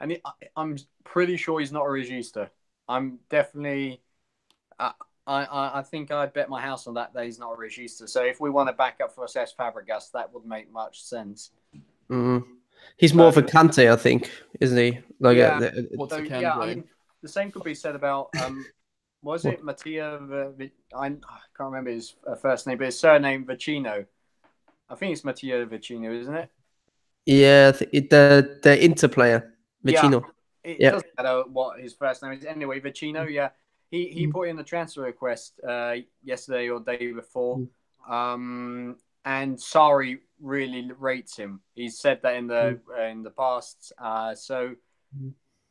and I'm pretty sure he's not a regista. I'm definitely. I think I'd bet my house on that he's not a regista. So if we want to back up for Cesc Fabregas, that would make much sense. He's more of a Kante, I think, isn't he? Like, what's a yeah, I mean, the same could be said about was it Mattia? I can't remember his first name, but his surname Vicino. I think it's Mattia Vicino, isn't it? Yeah, the Inter player, Vicino. Yeah, it doesn't matter what his first name is. Anyway, Vicino, yeah. He put in the transfer request yesterday or day before. And Sarri really rates him. He's said that in the past. So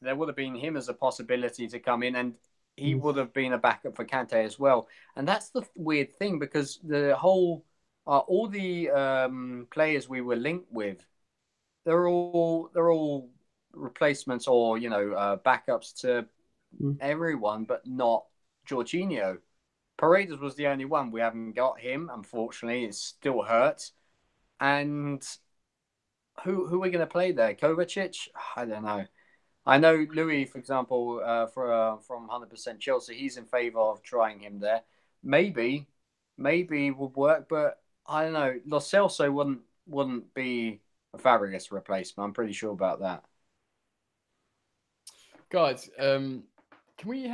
there would have been him as a possibility to come in, and he would have been a backup for Kante as well. And that's the weird thing, because the whole all the players we were linked with, they're all replacements or backups to everyone, but not Jorginho. Paredes was the only one. We haven't got him, unfortunately. It still hurts. And who are we going to play there? Kovacic? I don't know. I know Louis, for example, from 100% Chelsea, he's in favour of trying him there. Maybe would work, but I don't know. Lo Celso wouldn't be a Fabregas replacement. I'm pretty sure about that. Guys, can we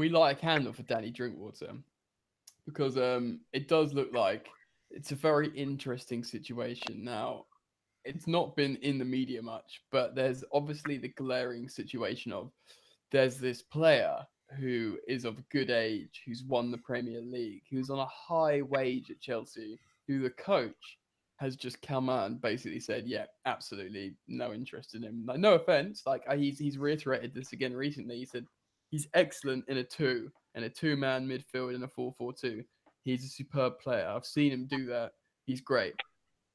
light a candle for Danny Drinkwater? Because it does look like it's a very interesting situation. Now, it's not been in the media much, but there's obviously the glaring situation of there's this player who is of good age, who's won the Premier League, who's on a high wage at Chelsea, who the coach has just come out and basically said, yeah, absolutely no interest in him. Like, no offense, like he's reiterated this again recently. He said he's excellent in a two-man midfield in a 4-4-2. He's a superb player. I've seen him do that. He's great.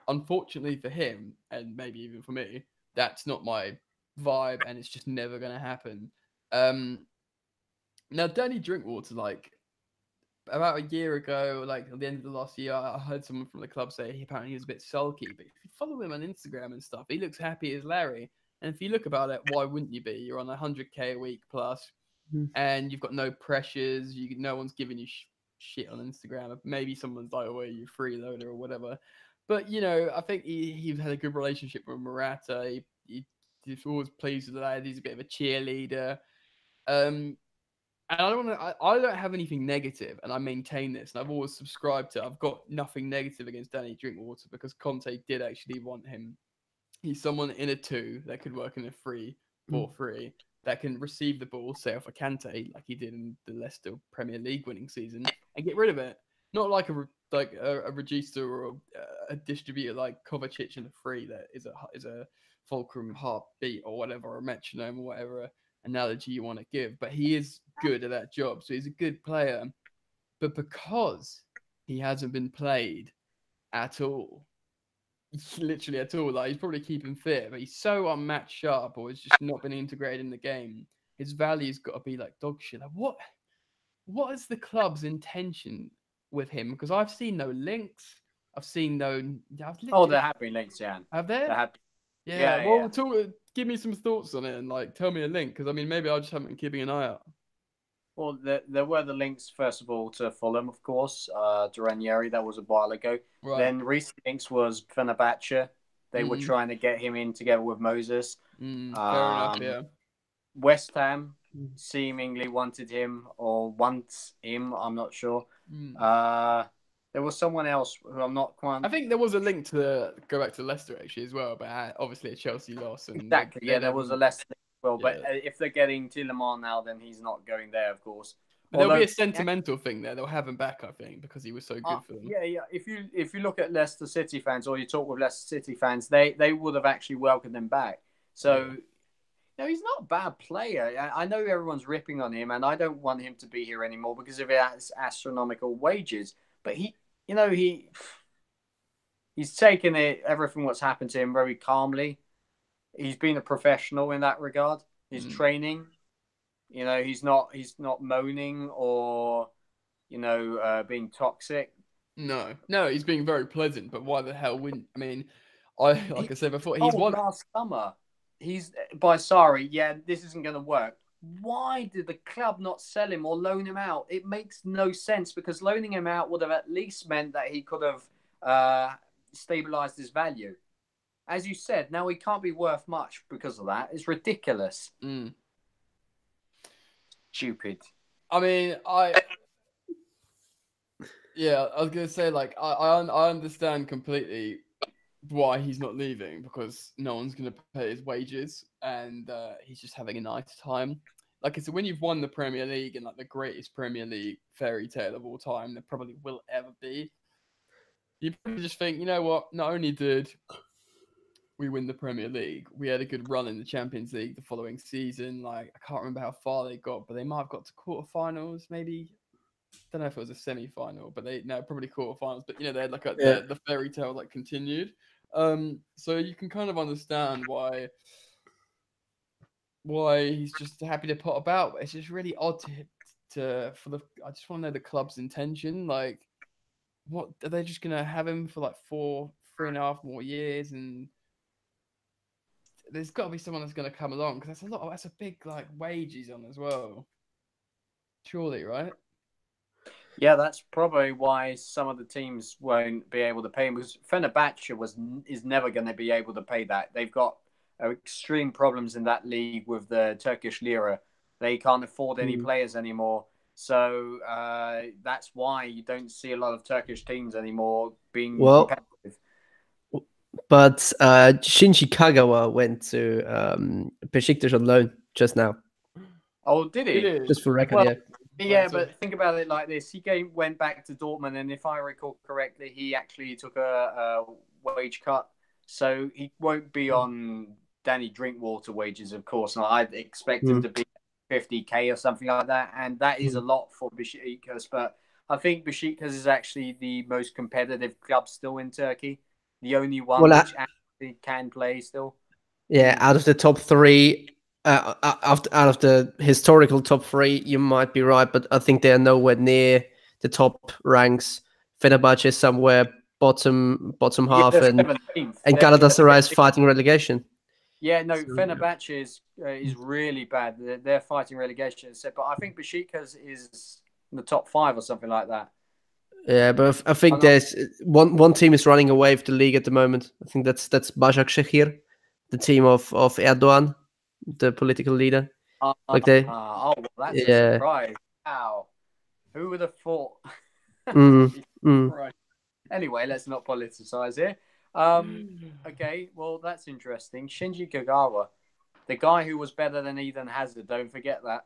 Unfortunately for him, and maybe even for me, that's not my vibe, and it's just never going to happen. Now, Danny Drinkwater, like, about a year ago, like at the end of the last year, I heard someone from the club say apparently he was a bit sulky. But if you follow him on Instagram and stuff, he looks happy as Larry. And if you look about it, why wouldn't you be? You're on 100K a week plus, and you've got no pressures. No one's giving you shit on Instagram. Maybe someone's like, "Oh, you freeloader" or whatever. But I think he's had a good relationship with Morata. He's always pleased with the lad. He's a bit of a cheerleader. And I don't have anything negative, and I maintain this, and I've always subscribed to. I've got nothing negative against Danny Drinkwater because Conte did actually want him. He's someone in a 2 that could work in a 3-4-3 that can receive the ball, say off a Kante, like he did in the Leicester Premier League winning season, and get rid of it. Not like a regista or a distributor like Kovacic in a 3 that is a fulcrum heartbeat or whatever, or a metronome or whatever analogy you want to give. But he is good at that job, so he's a good player. But because he hasn't been played at all, literally at all, like he's probably keeping fit, but he's so unmatched sharp, or he's just not been integrated in the game. His value's got to be like dog shit. Like, what is the club's intention with him? Because I've seen no links. I've seen no. There have been links, Jan. Have there? There have. Yeah. Well, give me some thoughts on it and like tell me a link, because I mean maybe I just haven't been keeping an eye out. Well, there were the links, first of all, to Fulham, of course, to Ranieri. That was a while ago. Right. Then recent links was Fenerbahce. They were trying to get him in together with Moses. Fair enough, yeah. West Ham seemingly wanted him or wants him. I'm not sure. There was someone else who I'm not quite... I think there was a link to go back to Leicester, actually, as well, but obviously a Chelsea loss. And exactly, there was a Leicester well, but if they're getting Tielemans now, then he's not going there, of course. But there'll be a sentimental thing there. They'll have him back, I think, because he was so good for them. Yeah. If you look at Leicester City fans, or you talk with Leicester City fans, they would have actually welcomed him back. So, he's not a bad player. I know everyone's ripping on him, and I don't want him to be here anymore because of his astronomical wages. But he He's taken everything what's happened to him very calmly. He's been a professional in that regard. His training, he's not moaning or being toxic. No, he's being very pleasant. But why the hell wouldn't? I mean, like I said before, he's won last summer. He's by sorry, yeah, this isn't going to work. Why did the club not sell him or loan him out? It makes no sense because loaning him out would have at least meant that he could have stabilized his value. As you said, now he can't be worth much because of that. It's ridiculous. Stupid. I mean, I was gonna say, like, I understand completely why he's not leaving because no one's gonna pay his wages and he's just having a nice time. Like I said, when you've won the Premier League and like the greatest Premier League fairy tale of all time, there probably will ever be. You probably just think, you know what? Not only did we win the Premier League, we had a good run in the Champions League the following season. Like, I can't remember how far they got, but they might have got to quarterfinals, maybe. Don't know if it was a semi-final, but probably quarterfinals. But they had like the fairy tale like continued. So you can kind of understand why he's just happy to put about. But it's just really odd I just want to know the club's intention. Like, what are they just gonna have him for like 3.5 more years? And there's got to be someone that's gonna come along because that's a big like wage he's on as well. Surely, right? Yeah, that's probably why some of the teams won't be able to pay him because Fenerbahce is never going to be able to pay that. They've got extreme problems in that league with the Turkish lira. They can't afford any players anymore. So that's why you don't see a lot of Turkish teams anymore being competitive. But Shinji Kagawa went to Besiktas on loan just now. Oh, did he? Just for record, yeah, but think about it like this. He went back to Dortmund, and if I recall correctly, he actually took a wage cut. So he won't be on Danny Drinkwater wages, of course. Not. I'd expect him to be 50k or something like that. And that is a lot for Besiktas. But I think Besiktas is actually the most competitive club still in Turkey. The only one which actually can play still. Yeah, out of the top three, out of the historical top three, you might be right, but I think they're nowhere near the top ranks. Fenerbahce is somewhere bottom half, and Galatasaray is fighting relegation. Yeah, no, Fenerbahce is really bad. They're fighting relegation, but I think Besiktas is in the top 5 or something like that. Yeah, but I think there's one team is running away with the league at the moment. I think that's Başakşehir, the team of Erdogan, the political leader. Well, that's a surprise. Wow. Who would have thought? Anyway, let's not politicize here. Okay, well, that's interesting. Shinji Kagawa, the guy who was better than Eden Hazard, don't forget that.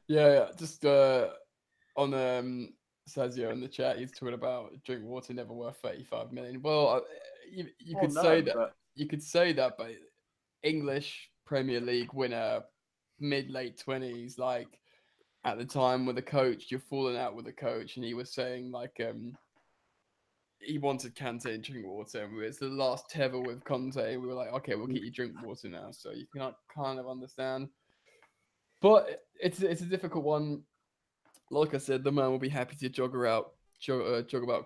Yeah, just on Sazio in the chat, he's talking about Drinkwater never worth 35 million. Well, you could say that. You could say that, but English Premier League winner, mid-late 20s, like at the time with a coach, you're falling out with a coach, and he was saying like he wanted Kante and Drinkwater, and it's the last tether with Conte. We were like, okay, we'll get you Drinkwater now, so you can kind of understand. But it's a difficult one. Like I said, the man will be happy to jog about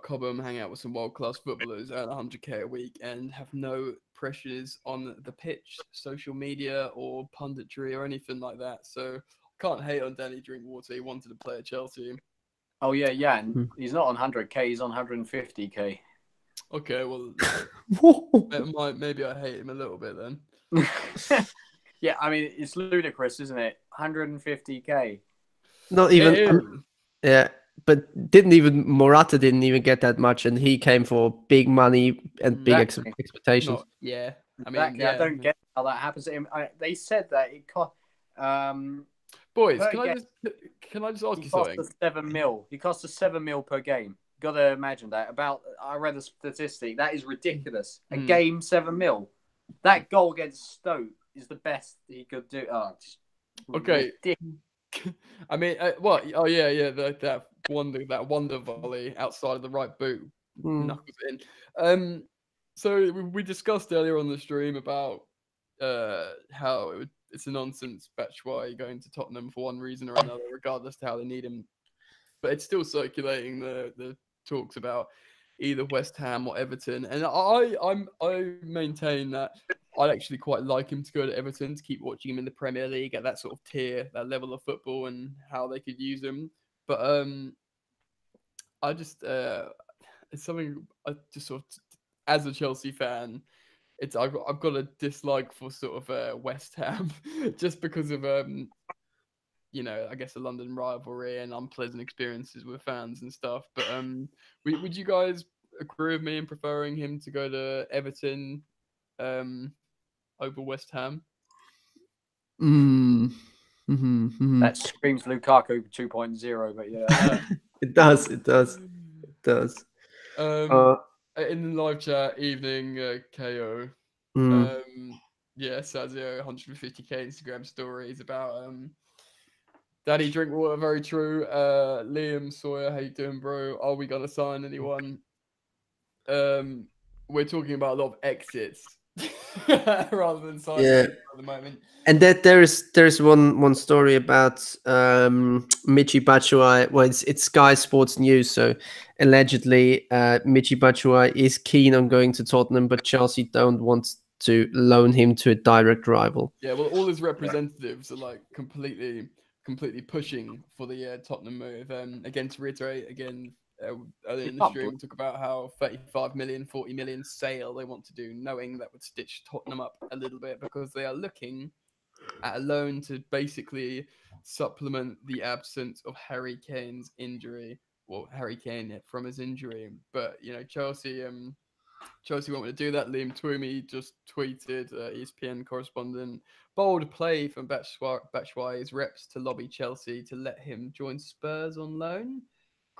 Cobham, hang out with some world-class footballers, earn 100k a week, and have no pressures on the pitch, social media, or punditry, or anything like that. So can't hate on Danny Drinkwater. He wanted to play at Chelsea. Oh, yeah, and he's not on 100k, he's on 150k. Okay, well, maybe I hate him a little bit then. Yeah, I mean, it's ludicrous, isn't it? 150k. Not even, yeah, but Morata didn't even get that much, and he came for big money and big expectations. I mean, I don't get how that happens to him. They said that it cost. Boys, can I just ask you something? Cost us 7 mil. He cost us 7 mil per game. Got to imagine that. I read a statistic that is ridiculous. A game, 7 mil. That goal against Stoke is the best he could do. Okay. I mean, what? Oh yeah, that wonder volley outside of the right boot. knuckles it in. So we discussed earlier on the stream about how it's a nonsense Batshuayi going to Tottenham for one reason or another, regardless to how they need him. But it's still circulating the talks about either West Ham or Everton, and I maintain that I'd actually quite like him to go to Everton to keep watching him in the Premier League at that sort of tier, that level of football, and how they could use him. But I just it's something I just sort of, as a Chelsea fan, I've got a dislike for sort of West Ham just because of I guess a London rivalry and unpleasant experiences with fans and stuff. But would you guys agree with me in preferring him to go to Everton over West Ham? That screams Lukaku 2.0, but yeah. It does. In the live chat, evening KO. Sazio 150k Instagram stories about Daddy Drinkwater, very true. Liam Sawyer, how you doing, bro? Are we gonna sign anyone? We're talking about a lot of exits rather than signing at the moment. And that there's one story about Michy Batshuayi. Well, it's Sky Sports News. So allegedly, Michy Batshuayi is keen on going to Tottenham, but Chelsea don't want to loan him to a direct rival. Yeah, well, all his representatives are like completely pushing for the Tottenham move. Again, to reiterate, earlier in the stream, we talk about how 35 million, 40 million sale they want to do, knowing that would stitch Tottenham up a little bit because they are looking at a loan to basically supplement the absence of Harry Kane's injury. Well, Harry Kane from his injury. But, Chelsea won't want to do that. Liam Twomey just tweeted, ESPN correspondent, bold play from Batshuayi's reps to lobby Chelsea to let him join Spurs on loan.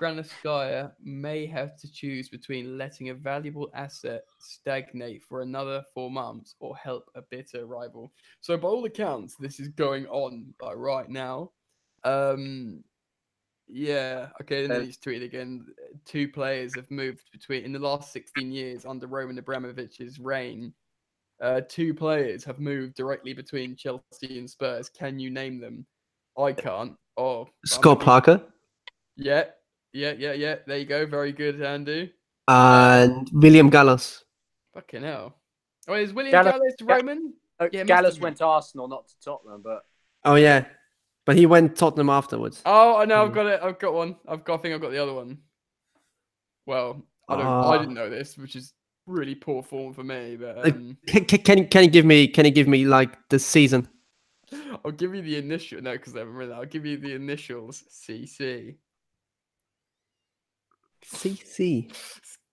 Granitskaya may have to choose between letting a valuable asset stagnate for another 4 months or help a bitter rival. So by all accounts, this is going on right now. Yeah, okay, and then he's tweeted again. 2 players have moved in the last 16 years under Roman Abramovich's reign. 2 players have moved directly between Chelsea and Spurs. Can you name them? I can't. Oh, Scott Parker. Yeah. There you go. Very good, Andy. And William Gallas. Fucking hell. Oh, is William Gallas Roman? Gallas went to Arsenal, not to Tottenham, but. Oh yeah, but he went Tottenham afterwards. Oh, I know. I've got it. I've got one. I think I've got the other one. Well, I didn't know this, which is really poor form for me. But can you give me like the season? I'll give you the initial. No, because I haven't read that. I'll give you the initials. CC.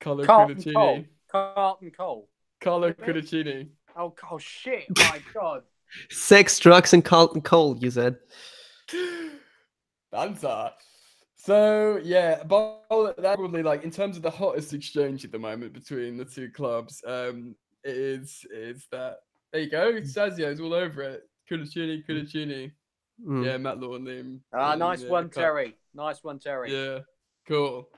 Carlo Cudicini. Oh shit! My God. Sex, drugs, and Carlton Cole. You said. Banter. So yeah, but that probably like in terms of the hottest exchange at the moment between the 2 clubs, is that there you go. Sazio's all over it. Cudicini. Yeah, Matt Law and Liam. Nice one, Terry. Nice one, Terry. Yeah, cool.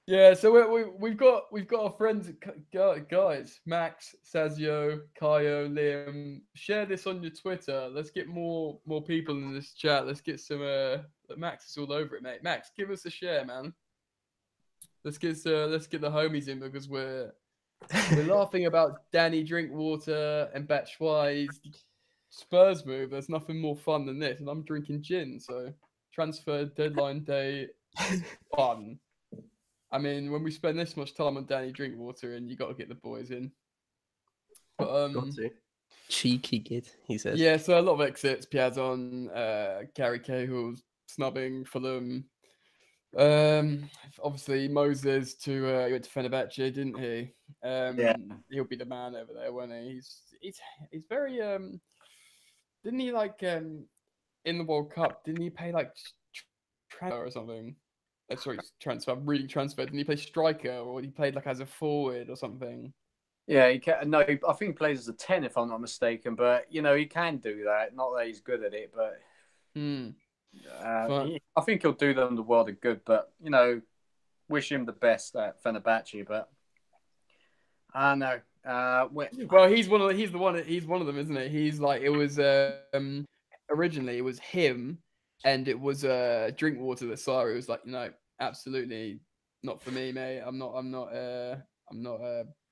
Yeah, so we've got our friends, guys, Max, Sazio, Kayo, Liam. Share this on your Twitter. Let's get more people in this chat. Let's get some. Max is all over it, mate. Max, give us a share, man. Let's get the homies in because we're laughing about Danny Drinkwater and Batshuayi's Spurs move. There's nothing more fun than this, and I'm drinking gin. So transfer deadline day fun. I mean, when we spend this much time on Danny Drinkwater, and you got to get the boys in. But cheeky kid, he says. Yeah, so a lot of exits. Piazon, Gary Cahill snubbing Fulham. Obviously Moses he went to Fenerbahce, didn't he? He'll be the man over there, won't he? He's very didn't he like in the World Cup? Didn't he pay like transfer or something? Sorry, transfer. I'm reading transfer. Didn't he play striker, or he played like as a forward or something? Yeah, he can. No, I think he plays as a 10 if I'm not mistaken. But he can do that. Not that he's good at it, but I think he'll do them the world of good. But wish him the best at Fenerbahce, but I don't know. Well, he's one of them, isn't it? He's like it was originally it was him, and it was Drinkwater that Sarri was like, no, absolutely not for me, mate. I'm not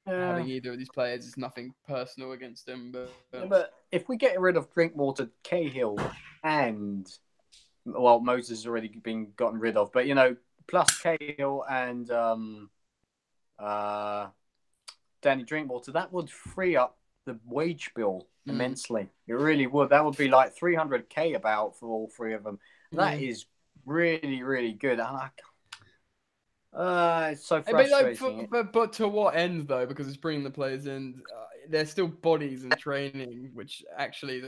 having either of these players. It's nothing personal against them, but if we get rid of Drinkwater, Cahill, and Moses has already been gotten rid of, but plus Cahill and Danny Drinkwater, that would free up the wage bill immensely. It really would. That would be like 300k about for all three of them. That is really, really good. It's so frustrating. But to what end though? Because it's bringing the players in. They're still bodies in training, which actually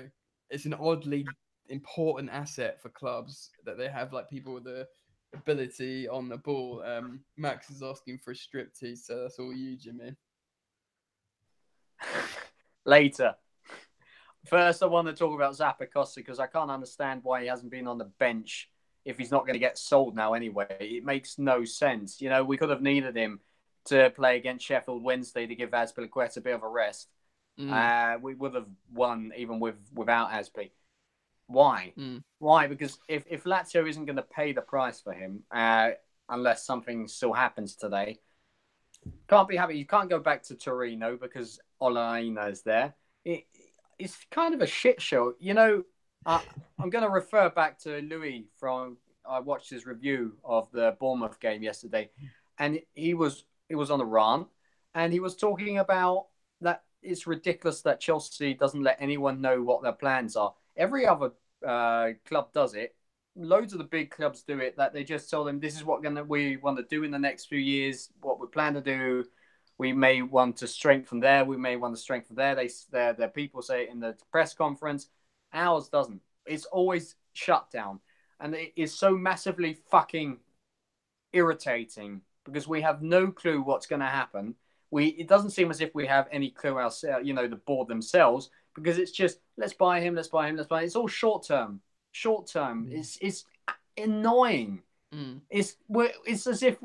it's an oddly important asset for clubs that they have like people with the ability on the ball. Max is asking for a striptease, so that's all you, Jimmy. Later. First, I want to talk about Zappacosta because I can't understand why he hasn't been on the bench if he's not going to get sold now anyway. It makes no sense. We could have needed him to play against Sheffield Wednesday to give Azpilicueta a bit of a rest. We would have won even without Azpi. Why? Why? Because if Lazio isn't going to pay the price for him, unless something still happens today, can't be happy. You can't go back to Torino because Olaina is there. It's kind of a shit show. I'm going to refer back to Louis I watched his review of the Bournemouth game yesterday, and he was on a rant, and he was talking about that it's ridiculous that Chelsea doesn't let anyone know what their plans are. Every other club does it. Loads of the big clubs do it, that they just tell them this is what we want to do in the next few years, what we plan to do. We may want to strengthen there. We may want to strengthen there. Their people say it in the press conference. Ours doesn't. It's always shut down. And it is so massively fucking irritating because we have no clue what's going to happen. It doesn't seem as if we have any clue ourselves, the board themselves, because it's just, let's buy him. It's all short term. It's annoying. It's as if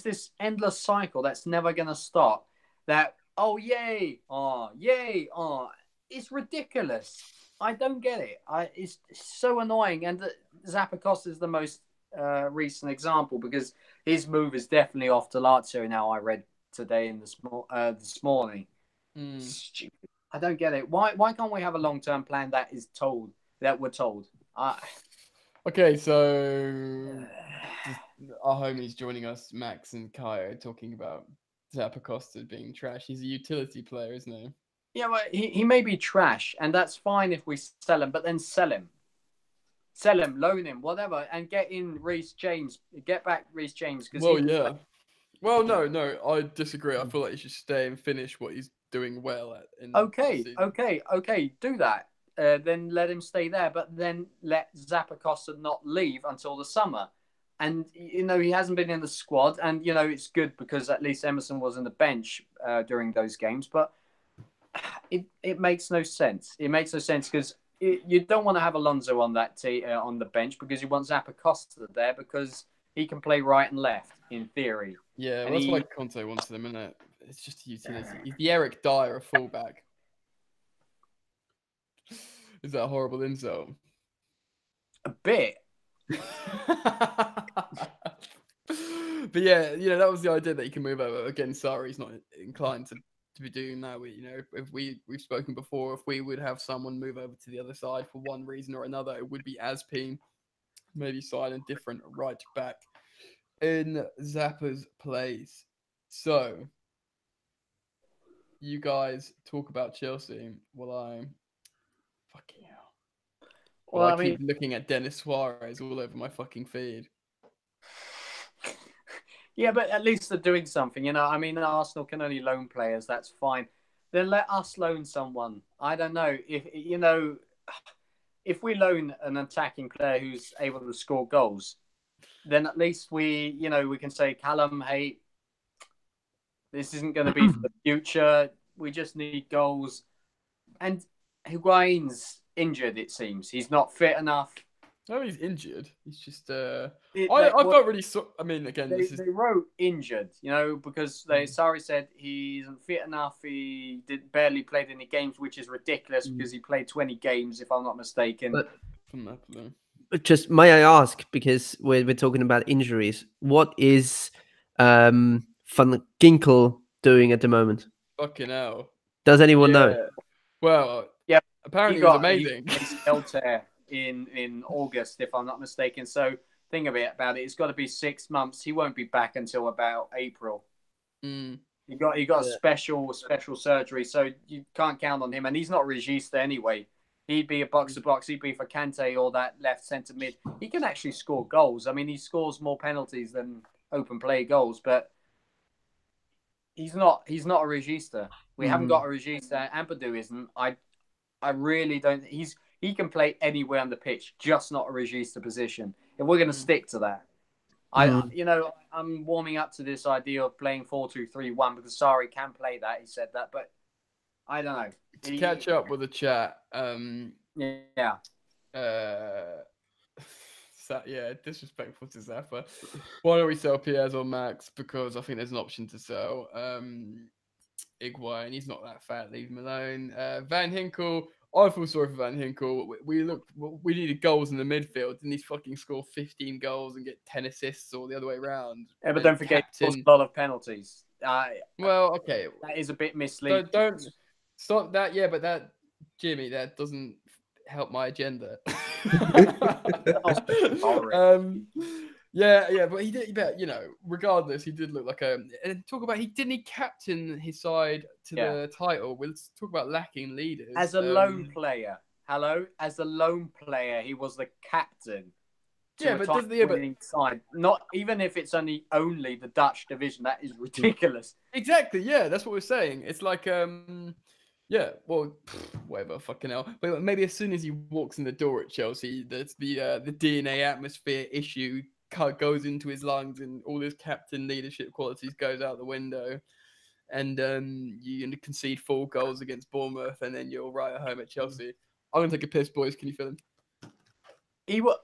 this endless cycle that's never going to stop. That, yay, it's ridiculous. I don't get it. It's so annoying. And Zappacosta is the most recent example because his move is definitely off to Lazio now. I read today in this morning. Stupid. I don't get it. Why can't we have a long-term plan that we're told? Okay, so our homies joining us, Max and Kai, talking about Zappacosta being trash. He's a utility player, isn't he? Yeah, well, he may be trash, and that's fine if we sell him, but then sell him. Sell him, loan him, whatever, and get in Reece James. Get back Reece James. Yeah. Well, no, I disagree. I feel like he should stay and finish what he's doing well at. Okay, do that. Then let him stay there, but then let Zappacosta not leave until the summer. And, he hasn't been in the squad, and, it's good because at least Emerson was on the bench during those games, but it makes no sense. It makes no sense because you don't want to have Alonso on that on the bench because you want Zappacosta there because he can play right and left in theory. Yeah, well, that's why Conte wants them, isn't it? It's just a utility. He's the Eric Dyer of fullback. Is that a horrible insult? A bit. But yeah, that was the idea that he can move over. Again, Sarri's not inclined to be doing that. If we've spoken before, if we would have someone move over to the other side for one reason or another, it would be Azpi, maybe sign a different right back in Zappa's place. So, you guys talk about Chelsea while I fucking hell. Well, I keep looking at Dennis Suarez all over my fucking feed. Yeah, but at least they're doing something, Arsenal can only loan players. That's fine. Then let us loan someone. I don't know if we loan an attacking player who's able to score goals, then at least we can say, Callum, hey, this isn't going to be for the future. We just need goals. And Higuain's injured, it seems. He's not fit enough. Oh, he's injured. He's just. I Well, felt really. I mean, again, they, this is. they wrote injured, because Sarri said he isn't fit enough. He barely played any games, which is ridiculous because he played 20 games, if I'm not mistaken. But From Napoli. just may I ask, because we're talking about injuries, what is Van Ginkel doing at the moment? Fucking hell. Does anyone know? Well, Yeah, apparently he it was got amazing. an ACL tear in August, if I'm not mistaken. So think about it. It's got to be 6 months. He won't be back until about April. Mm. He got a special surgery, so you can't count on him. And he's not Regista anyway. He'd be a box to box. He'd be for Kante or that left centre mid. He can actually score goals. I mean, he scores more penalties than open play goals, but he's not a Regista. We haven't got a Regista. Ampadu isn't. I really don't. He can play anywhere on the pitch, just not a Regista position. If we're going to stick to that, I'm warming up to this idea of playing 4-2-3-1 because Sarri can play that. He said that, but I don't know. To catch up with the chat, yeah. Disrespectful to Zappa. Why don't we sell Piers or Max? Because I think there's an option to sell Higuain. He's not that fat. Leave him alone. Van Hinkel. I feel sorry for Van Hinkel. We needed goals in the midfield. Didn't he fucking score 15 goals and get 10 assists or the other way around? Yeah, but don't forget, he scores a lot of penalties. Well, okay. That is a bit misleading. Don't stop that. Yeah, but Jimmy, that doesn't help my agenda. But he did. But regardless, he did look like and talk about he captain his side to the title. Let's talk about lacking leaders. As a lone player, as a lone player, he was the captain. Side. Not even if it's only the Dutch division. That is ridiculous. Exactly. Yeah, that's what we're saying. It's like yeah, well, whatever, fucking hell. But maybe as soon as he walks in the door at Chelsea, that's the DNA atmosphere issue goes into his lungs, and all his captain leadership qualities goes out the window. And you're going to concede 4 goals against Bournemouth, and then you're right at home at Chelsea. I'm going to take a piss, boys. Can you feel him?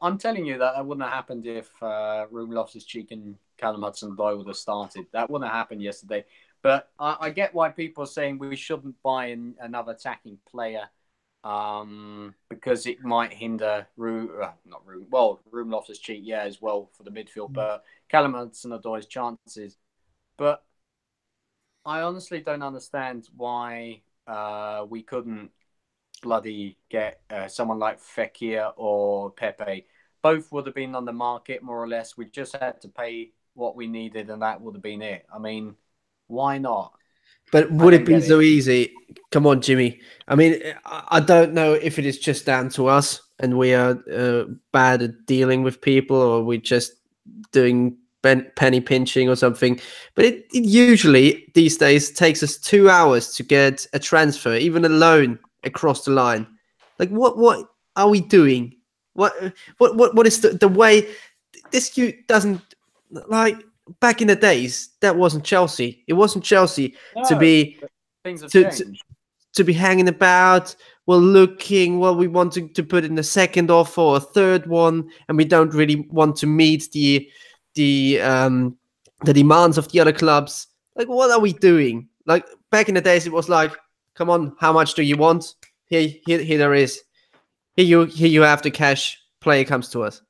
I'm telling you that wouldn't have happened if Ruben Loftus-Cheek and Callum Hudson-Odoi would have started. That wouldn't have happened yesterday. But I get why people are saying we shouldn't buy another attacking player because it might hinder Ruben Loftus-Cheek, as well for the midfield, but Callum Hudson-Odoi's chances. But I honestly don't understand why we couldn't bloody get someone like Fekir or Pepe. Both would have been on the market, more or less. We just had to pay what we needed, and that would have been it. I mean, why not? But would it be so easy? Come on, Jimmy. I mean, I don't know if it is just down to us and we are bad at dealing with people, or we're just doing penny pinching or something. But it usually these days takes us 2 hours to get a transfer, even a loan, across the line. Like, what are we doing? What is the way? This doesn't like. Back in the days, that wasn't Chelsea. It wasn't Chelsea to be to be hanging about. Well, looking, we want to put in a second offer or a third one, and we don't really want to meet the demands of the other clubs. Like, what are we doing? Like, back in the days, it was like, come on, how much do you want? Here there is. Here you have the cash. Player comes to us.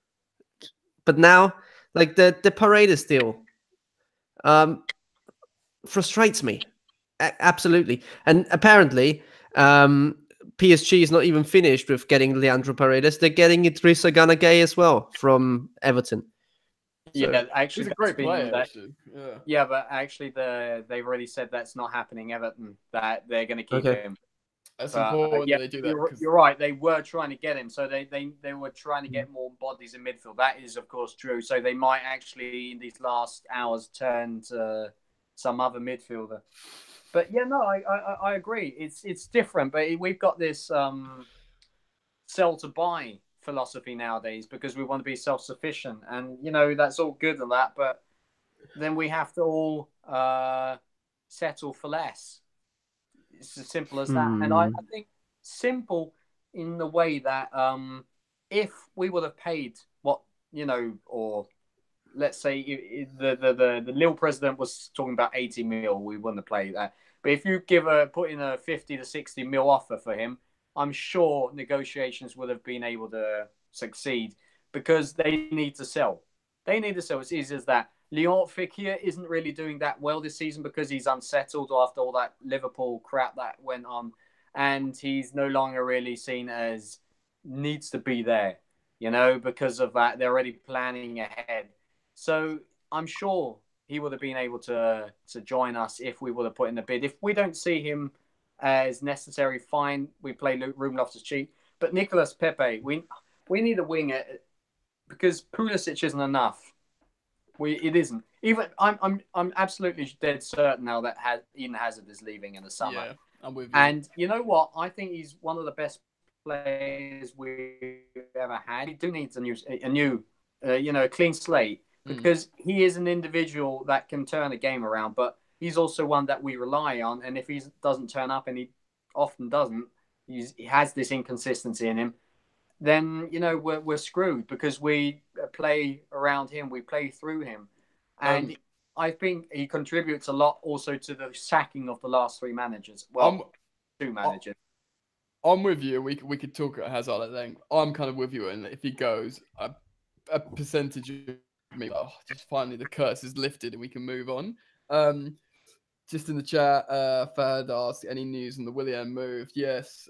But now, like the Paredes deal. Frustrates me absolutely, and apparently PSG is not even finished with getting Leandro Paredes. They're getting Idrissa Gana Gueye as well from Everton. Actually, he's a great player. But actually, they've already said that's not happening. Everton, that they're going to keep him. That's important. They do that. You're right. They were trying to get him, so they were trying to get more bodies in midfield. That is, of course, true. So they might actually, in these last hours, turn to some other midfielder. But I agree. It's different, but we've got this sell to buy philosophy nowadays because we want to be self-sufficient, and that's all good and that, but then we have to all settle for less. It's as simple as that. And I think simple in the way that if we would have paid what, or let's say the Lille president was talking about 80 mil, we wouldn't have played that. But if you put in a 50 to 60 mil offer for him, I'm sure negotiations would have been able to succeed because they need to sell. They need to sell. It's easy as that. Leon Fekir isn't really doing that well this season because he's unsettled after all that Liverpool crap that went on. And he's no longer really seen as needs to be there, because of that. They're already planning ahead. So I'm sure he would have been able to join us if we would have put in the bid. If we don't see him as necessary, fine, we play Ruben Loftus-Cheek. But Nicolas Pepe, we need a winger because Pulisic isn't enough. It isn't. Even I'm absolutely dead certain now that Eden Hazard is leaving in the summer. Yeah, I'm with you. And you know what? I think he's one of the best players we've ever had. He do needs a new, a clean slate because he is an individual that can turn a game around. But he's also one that we rely on. And if he doesn't turn up, and he often doesn't, he has this inconsistency in him. Then we're screwed because we play around him, we play through him, and I think he contributes a lot also to the sacking of the last three managers. Well, two managers. I'm with you. We could talk at Hazard at length. I'm kind of with you, and if he goes, a percentage of me, just finally the curse is lifted and we can move on. Just in the chat, Fad asked, any news on the Willian move? Yes,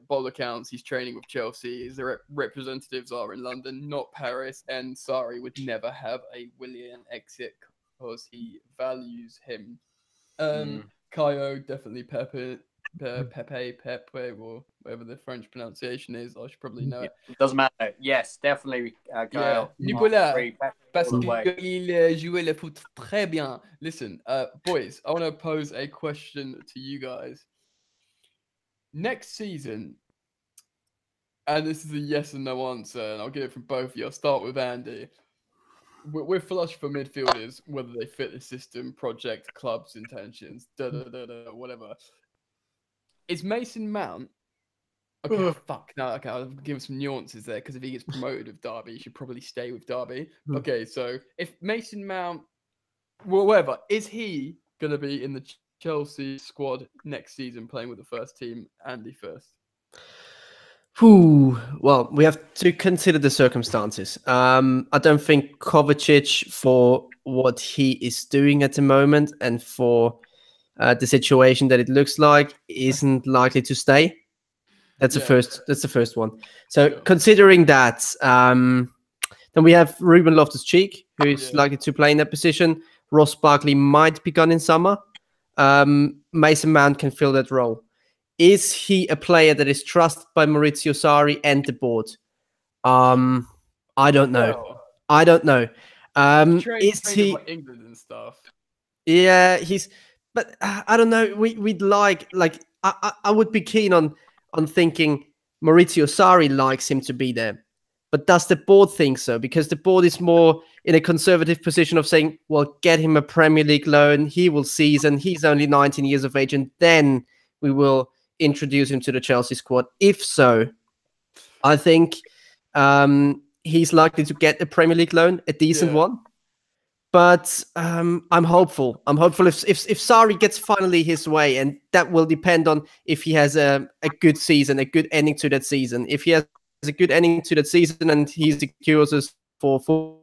Bold accounts, he's training with Chelsea. His representatives are in London, not Paris, and Sarri would never have a Willian exit because he values him. Caio, definitely Pepe, or whatever the French pronunciation is. I should probably know it. It doesn't matter. Yes, definitely. Caio. Nicolas, parce qu'il jouait le foot très bien. Listen, boys, I want to pose a question to you guys. Next season, and this is a yes and no answer, and I'll get it from both of you. I'll start with Andy. We're flush for midfielders, whether they fit the system, project, club's intentions, whatever. Is Mason Mount... Okay, fuck. No, okay, I'll give him some nuances there, because if he gets promoted with Derby, he should probably stay with Derby. Okay, so if Mason Mount... Well, whatever. Is he going to be in the Chelsea squad next season playing with the first team? Andy first. Well, we have to consider the circumstances. I don't think Kovacic, for what he is doing at the moment and for the situation that it looks like, isn't likely to stay. That's the first one. So considering that, then we have Ruben Loftus-Cheek, who is likely to play in that position. Ross Barkley might be gone in summer. Mason Mount can fill that role. Is he a player that is trusted by Maurizio Sarri and the board? I don't know. I don't know. Is he like England and stuff? Yeah, but I don't know. We'd like I would be keen on thinking Maurizio Sarri likes him to be there. But does the board think so? Because the board is more in a conservative position of saying, well, get him a Premier League loan. He will season. He's only 19 years of age. And then we will introduce him to the Chelsea squad. If so, I think he's likely to get a Premier League loan, a decent one. But I'm hopeful. I'm hopeful if Sarri gets finally his way, and that will depend on if he has a good season, a good ending to that season. If he has a good ending to that season and he secures us for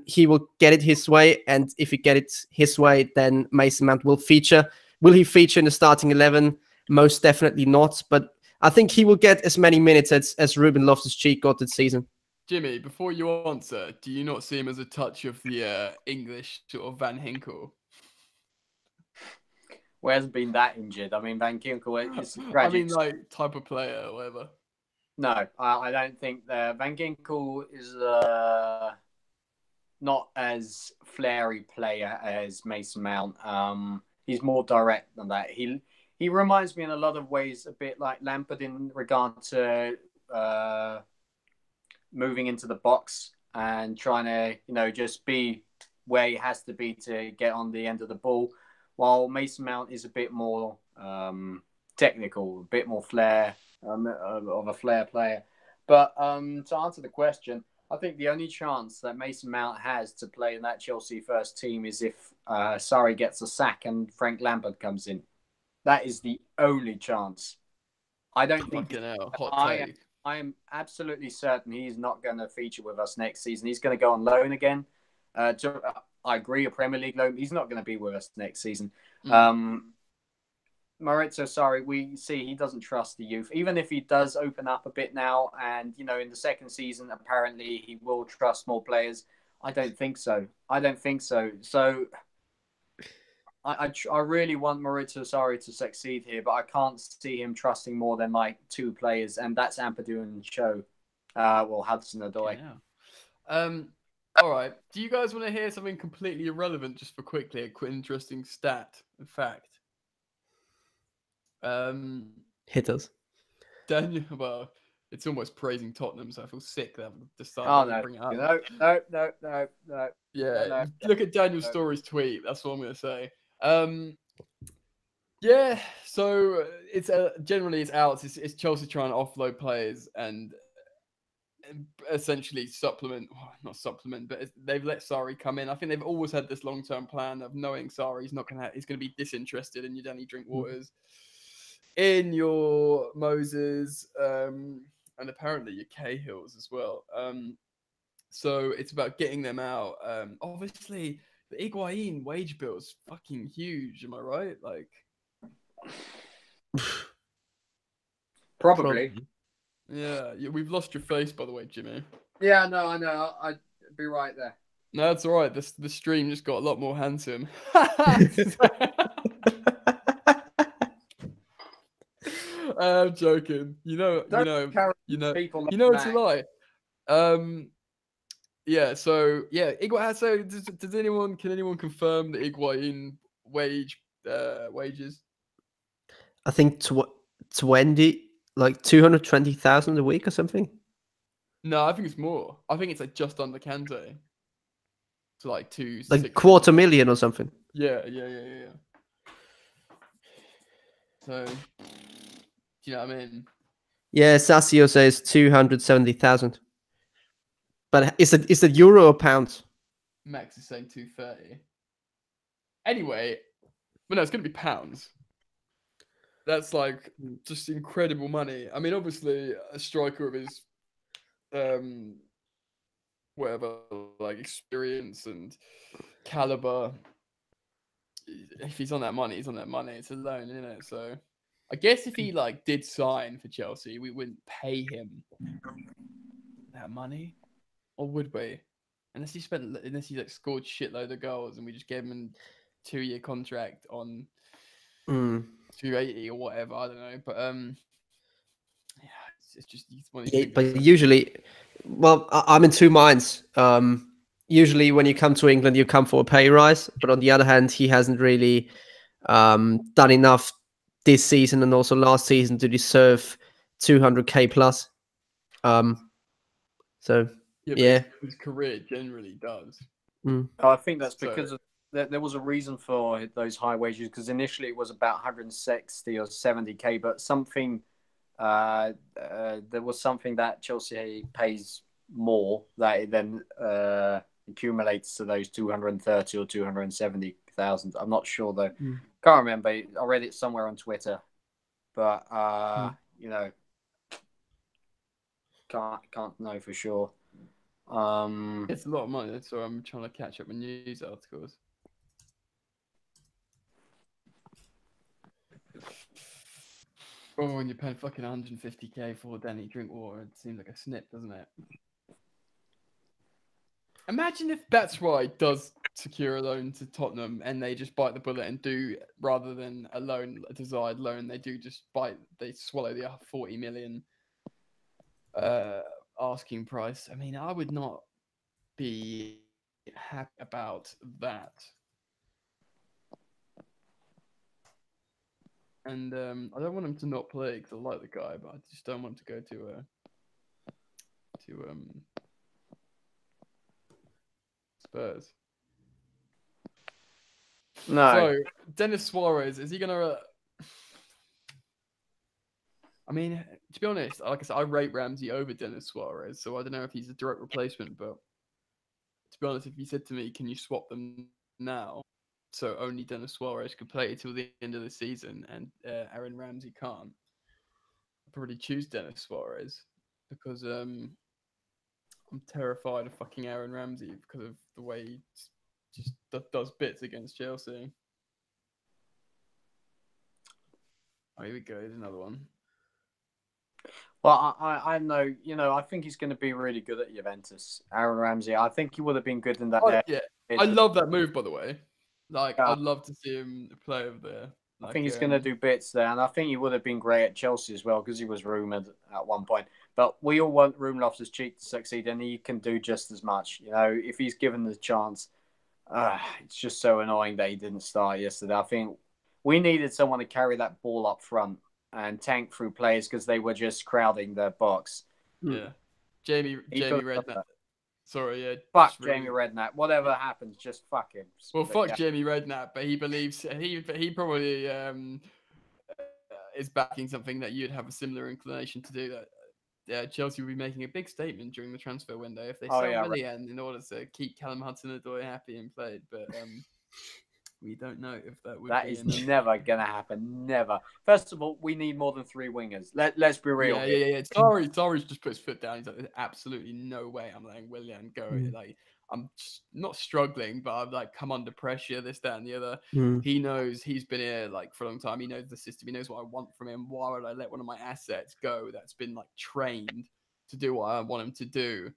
he will get it his way. And if he get it his way, then Mason Mount will feature. Will he feature in the starting 11? Most definitely not. But I think he will get as many minutes as Ruben Loftus-Cheek got this season. Jimmy, before you answer, do you not see him as a touch of the English sort of Van Ginkel? Well, he hasn't been that injured. I mean, Van Ginkel is tragic. I mean, like, type of player or whatever. No, I don't think Van Ginkel is not as flary player as Mason Mount. He's more direct than that. He reminds me in a lot of ways a bit like Lampard in regard to moving into the box and trying to, just be where he has to be to get on the end of the ball, while Mason Mount is a bit more technical, a bit more flair, of a flair player. But to answer the question, I think the only chance that Mason Mount has to play in that Chelsea first team is if Sarri gets a sack and Frank Lampard comes in. That is the only chance. I don't think. Fucking hell, hot take. I am absolutely certain he's not going to feature with us next season. He's going to go on loan again. I agree, a Premier League loan. He's not going to be with us next season. Maurizio Sarri, we see he doesn't trust the youth. Even if he does open up a bit now, and in the second season, apparently he will trust more players. I don't think so. So I really want Maurizio Sarri to succeed here, but I can't see him trusting more than like two players, and that's Ampadu and Cho. Hudson-Odoi. Yeah. All right. Do you guys want to hear something completely irrelevant just for quickly, a quick interesting stat and fact? Hit us. Daniel, well, it's almost praising Tottenham, so I feel sick that I've decided to bring it up. No. Yeah, look at Daniel Story's tweet. That's what I'm going to say. Yeah, so it's generally it's out. It's Chelsea trying to offload players and essentially not supplement, but they've let Sarri come in. I think they've always had this long-term plan of knowing Sarri's he's going to be disinterested in your Danny Drinkwaters, in your Moses, and apparently your Cahills as well. So it's about getting them out. Obviously, the Higuain wage bill is fucking huge. Am I right? Like, Probably. Yeah, we've lost your face, by the way, Jimmy. Yeah, no, I know. I'd be right there. No, that's all right. The stream just got a lot more handsome. I'm joking. You know it's a lie. Yeah. So yeah, So can anyone confirm the Higuain wages? I think 220,000 a week or something. No, I think it's more. I think it's like just under Kante. So like like $250,000 or something. Yeah. So, do you know what I mean? Yeah, Sassio says 270,000. But is it euro or pounds? Max is saying 230. Anyway, but no, it's going to be pounds. That's like just incredible money. I mean, obviously, a striker of his, whatever, like experience and caliber, if he's on that money, he's on that money. It's a loan, isn't it? So, I guess if he like did sign for Chelsea, we wouldn't pay him that money, or would we? Unless he like scored shitload of goals and we just gave him a 2-year contract on 280 or whatever. I don't know, but yeah, it's just one of these things. But usually, well, I'm in two minds. Usually, when you come to England, you come for a pay rise. But on the other hand, he hasn't really done enough this season and also last season to deserve 200k plus. So yeah, his career generally does. I think that's because there was a reason for those high wages, because initially it was about 160 or 70k, but there was something that Chelsea pays more that it then accumulates to those 230 or 270,000. I'm not sure though. Can't remember. I read it somewhere on Twitter, but can't know for sure. It's a lot of money, so I'm trying to catch up with news articles. Oh, when you're paying fucking 150k for Danny Drinkwater, it seems like a snip, doesn't it? Imagine if that's why does secure a loan to Tottenham and they just bite the bullet and do, rather than a desired loan, they swallow the 40 million asking price. I mean, I would not be happy about that. And I don't want him to not play because I like the guy, but I just don't want him to go to Spurs. No. So Dennis Suarez, is he gonna? I mean, to be honest, like I said, I rate Ramsey over Dennis Suarez, so I don't know if he's a direct replacement. But to be honest, if you said to me, "Can you swap them now?" So only Dennis Suarez could play till the end of the season, and Aaron Ramsey can't. I'd probably choose Dennis Suarez because I'm terrified of fucking Aaron Ramsey because of the way he just does bits against Chelsea. Oh, here we go. Here's another one. Well, I know, I think he's going to be really good at Juventus. Aaron Ramsey, I think he would have been good in that. Yeah, I love that move, by the way. Like, I'd love to see him play over there. I think he's going to do bits there, and I think he would have been great at Chelsea as well because he was rumoured at one point. But we all want Ruben Loftus-Cheek to succeed, and he can do just as much. If he's given the chance, it's just so annoying that he didn't start yesterday. I think we needed someone to carry that ball up front and tank through players because they were just crowding the box. Yeah, Jamie Redknapp. Sorry, yeah. Fuck Jamie Redknapp. Whatever happens, just fuck him. Well, fuck Jamie Redknapp, but he believes he probably is backing something that you'd have a similar inclination to do. That Chelsea will be making a big statement during the transfer window if they sell Willian in order to keep Callum Hudson-Odoi happy and played. But we don't know if that would. That is never gonna happen. Never. First of all, we need more than 3 wingers. Let's be real. Yeah. Sorry, just put his foot down. He's like, there's absolutely no way I'm letting Willian go. Like, I'm not struggling, but I'm like, come under pressure, this, that, and the other. He knows he's been here like for a long time. He knows the system. He knows what I want from him. Why would I let one of my assets go that's been like trained to do what I want him to do?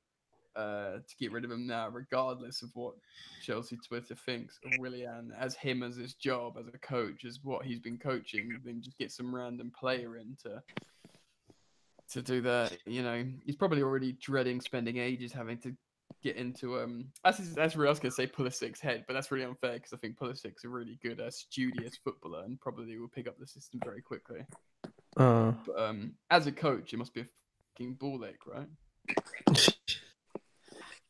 To get rid of him now, regardless of what Chelsea Twitter thinks of Willian, as him as his job as a coach, as what he's been coaching, then just get some random player in to do that. He's probably already dreading spending ages having to get into that's really, I was gonna say Pulisic's head, but that's really unfair because I think Pulisic's a really good studious footballer and probably will pick up the system very quickly. But as a coach, it must be a fucking ball ache, right?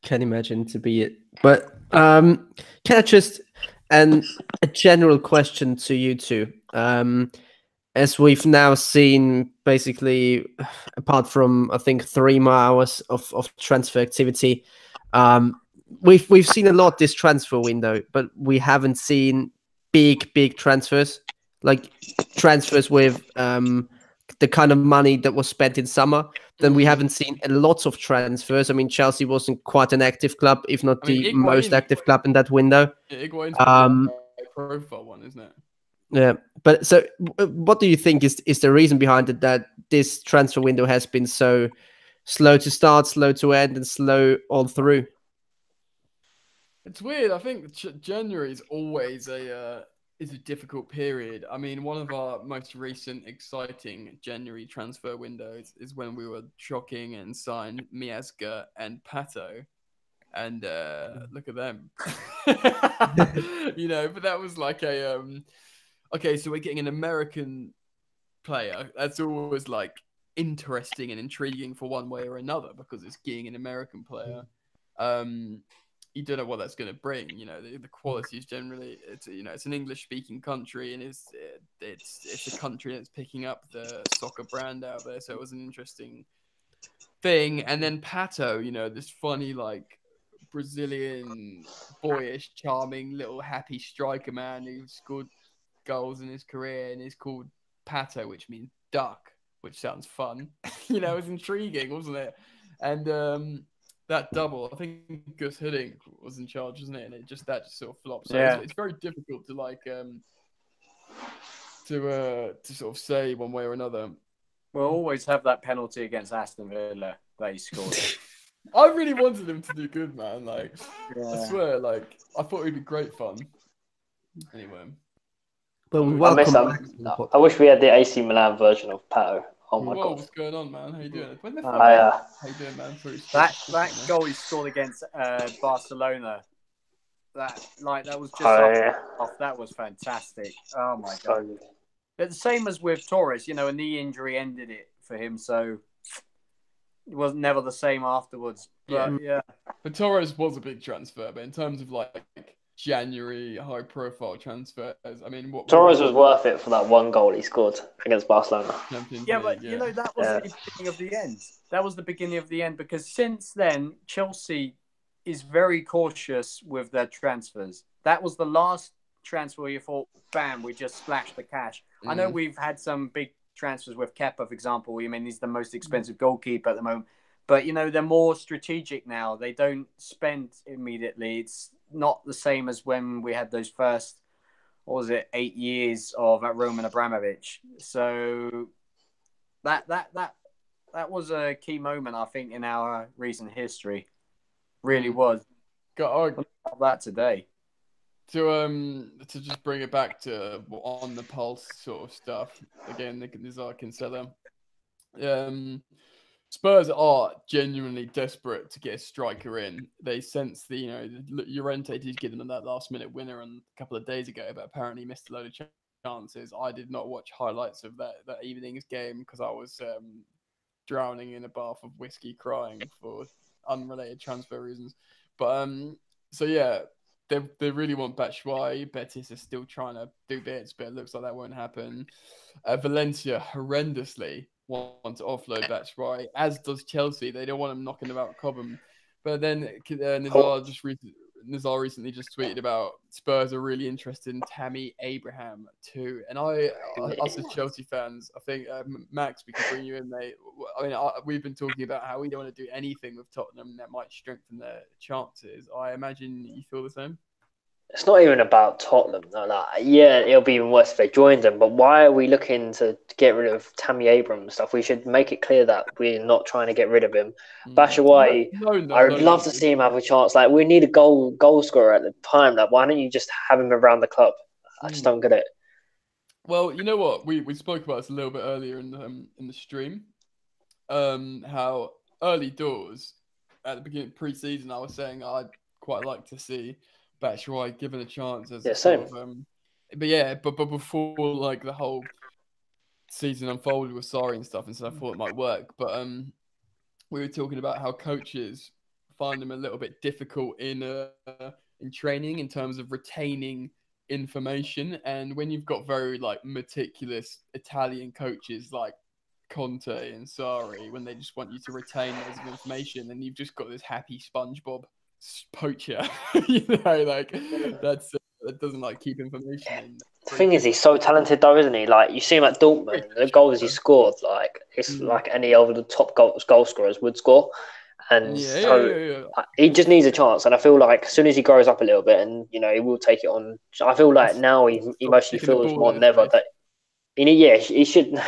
Can imagine to be it. But can I just a general question to you two? As we've now seen, basically, apart from I think 3 more hours of transfer activity, we've seen a lot this transfer window, but we haven't seen big transfers, like transfers with the kind of money that was spent in summer. Then we haven't seen a lot of transfers. I mean, Chelsea wasn't quite an active club, if not the most active club in that window. Yeah, Higuain's a profile one, isn't it? Yeah, but so what do you think is the reason behind it that this transfer window has been so slow to start, slow to end, and slow all through? It's weird. I think January is always is a difficult period. I mean, one of our most recent exciting January transfer windows is when we were shocking and signed Miazga and Pato. And look at them. But that was like okay, so we're getting an American player. That's always like interesting and intriguing for one way or another because it's getting an American player. You don't know what that's going to bring. The quality is generally it's an English speaking country and it's a country that's picking up the soccer brand out there. So it was an interesting thing. And then Pato, this funny like Brazilian, boyish, charming little happy striker man who scored goals in his career and is called Pato, which means duck, which sounds fun. It was intriguing, wasn't it? And that double, I think Gus Hiddink was in charge, wasn't it? And that just sort of flopped. So it's very difficult to like to sort of say one way or another. We'll always have that penalty against Aston Villa that he scored. I really wanted him to do good, man. Like, I swear, like, I thought it'd be great fun. Anyway. Well, I wish we had the AC Milan version of Pato. Oh my God. What's going on, man? How you doing? How you doing, man? That goal he scored against Barcelona, that was just off. That was fantastic. Oh my God. But the same as with Torres, a knee injury ended it for him, so it was never the same afterwards. But But Torres was a big transfer, but in terms of like January high-profile transfers. I mean, what Torres was worth it for that one goal he scored against Barcelona. Champions Yeah, League, but you know that was the beginning of the end. That was the beginning of the end because since then Chelsea is very cautious with their transfers. That was the last transfer where you thought, bam, we just splashed the cash. I know we've had some big transfers with Kepa, for example. I mean, he's the most expensive goalkeeper at the moment. But, you know, they're more strategic now. They don't spend immediately. It's not the same as when we had those first, 8 years of Roman Abramovich. So that was a key moment, I think, in our recent history. Really was. Got that today. To just bring it back to on the pulse sort of stuff again, Nizar Kinsella. Spurs are genuinely desperate to get a striker in. They sense Llorente did get them that last minute winner a couple of days ago, but apparently missed a load of chances. I did not watch highlights of that evening's game because I was drowning in a bath of whiskey crying for unrelated transfer reasons. But so yeah, they really want Batshuayi. Betis is still trying to do bits, but it looks like that won't happen. Valencia horrendously want to offload Batshuayi, as does Chelsea. They don't want him knocking about Cobham. But then Nizar recently just tweeted about Spurs are really interested in Tammy Abraham too. And us as Chelsea fans, I think, Max, we can bring you in, mate. I mean, we've been talking about how we don't want to do anything with Tottenham that might strengthen their chances. I imagine you feel the same. It's not even about Tottenham. No, like, yeah, it'll be even worse if they joined them. But why are we looking to get rid of Tammy Abraham and stuff? We should make it clear that we're not trying to get rid of him. Batshuayi, I would love to see him have a chance. Like, we need a goal scorer at the time. Like, why don't you just have him around the club? I just don't get it. Well, you know what? We spoke about this a little bit earlier in the stream. How early doors at the beginning pre-season, I was saying I'd quite like to see Batshuayi given a chance as sort of, but before like the whole season unfolded with Sarri and stuff, and so I thought it might work. But we were talking about how coaches find them a little bit difficult in training in terms of retaining information, and when you've got very like meticulous Italian coaches like Conte and Sarri, when they just want you to retain loads of information, and you've just got this happy SpongeBob poacher, that doesn't like keep information in. The thing is, he's so talented though, isn't he? Like, you see him at Dortmund, the goals he scored, like it's like any of the top goal scorers would score, and he just needs a chance. And I feel like as soon as he grows up a little bit, and he will take it on. I feel like now he mostly feels more than ever that he should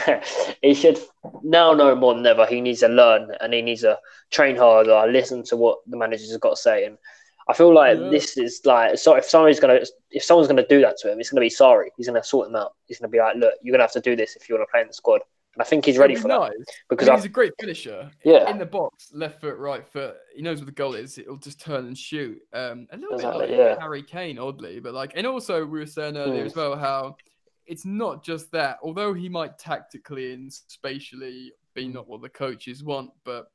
he should now know more than ever. He needs to learn and he needs to train harder, listen to what the managers have got to say. And I feel like this is like, so if someone's gonna do that to him, it's gonna be Sarri. He's gonna sort him out. He's gonna be like, look, you're gonna have to do this if you want to play in the squad. And I think he's ready for that because he's a great finisher. In the box, left foot, right foot. He knows what the goal is. It'll just turn and shoot. A little bit like Harry Kane, oddly, but like, and also we were saying earlier as well how it's not just that. Although he might tactically and spatially be not what the coaches want, but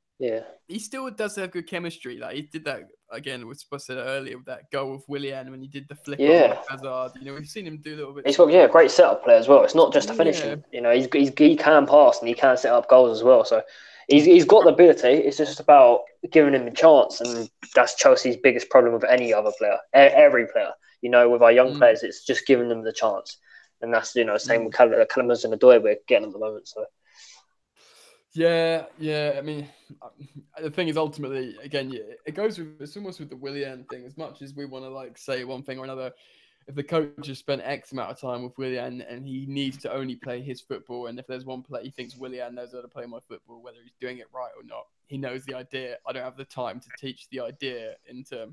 he still does have good chemistry. Like he did that again, we said earlier, with that goal with Willian when he did the flip on Hazard. We've seen him do a little bit. He's got a great setup player as well. It's not just a finishing. He can pass and he can set up goals as well. So he's got the ability. It's just about giving him a chance, and that's Chelsea's biggest problem with any other player, every player. With our young players, it's just giving them the chance, and that's same with Calamus and Adoy we're getting at the moment. So. Yeah. I mean, the thing is, ultimately, again, it's almost with the Willian thing. As much as we want to like say one thing or another, if the coach has spent X amount of time with Willian and he needs to only play his football, and if there's one player he thinks Willian knows how to play my football, whether he's doing it right or not, he knows the idea. I don't have the time to teach the idea into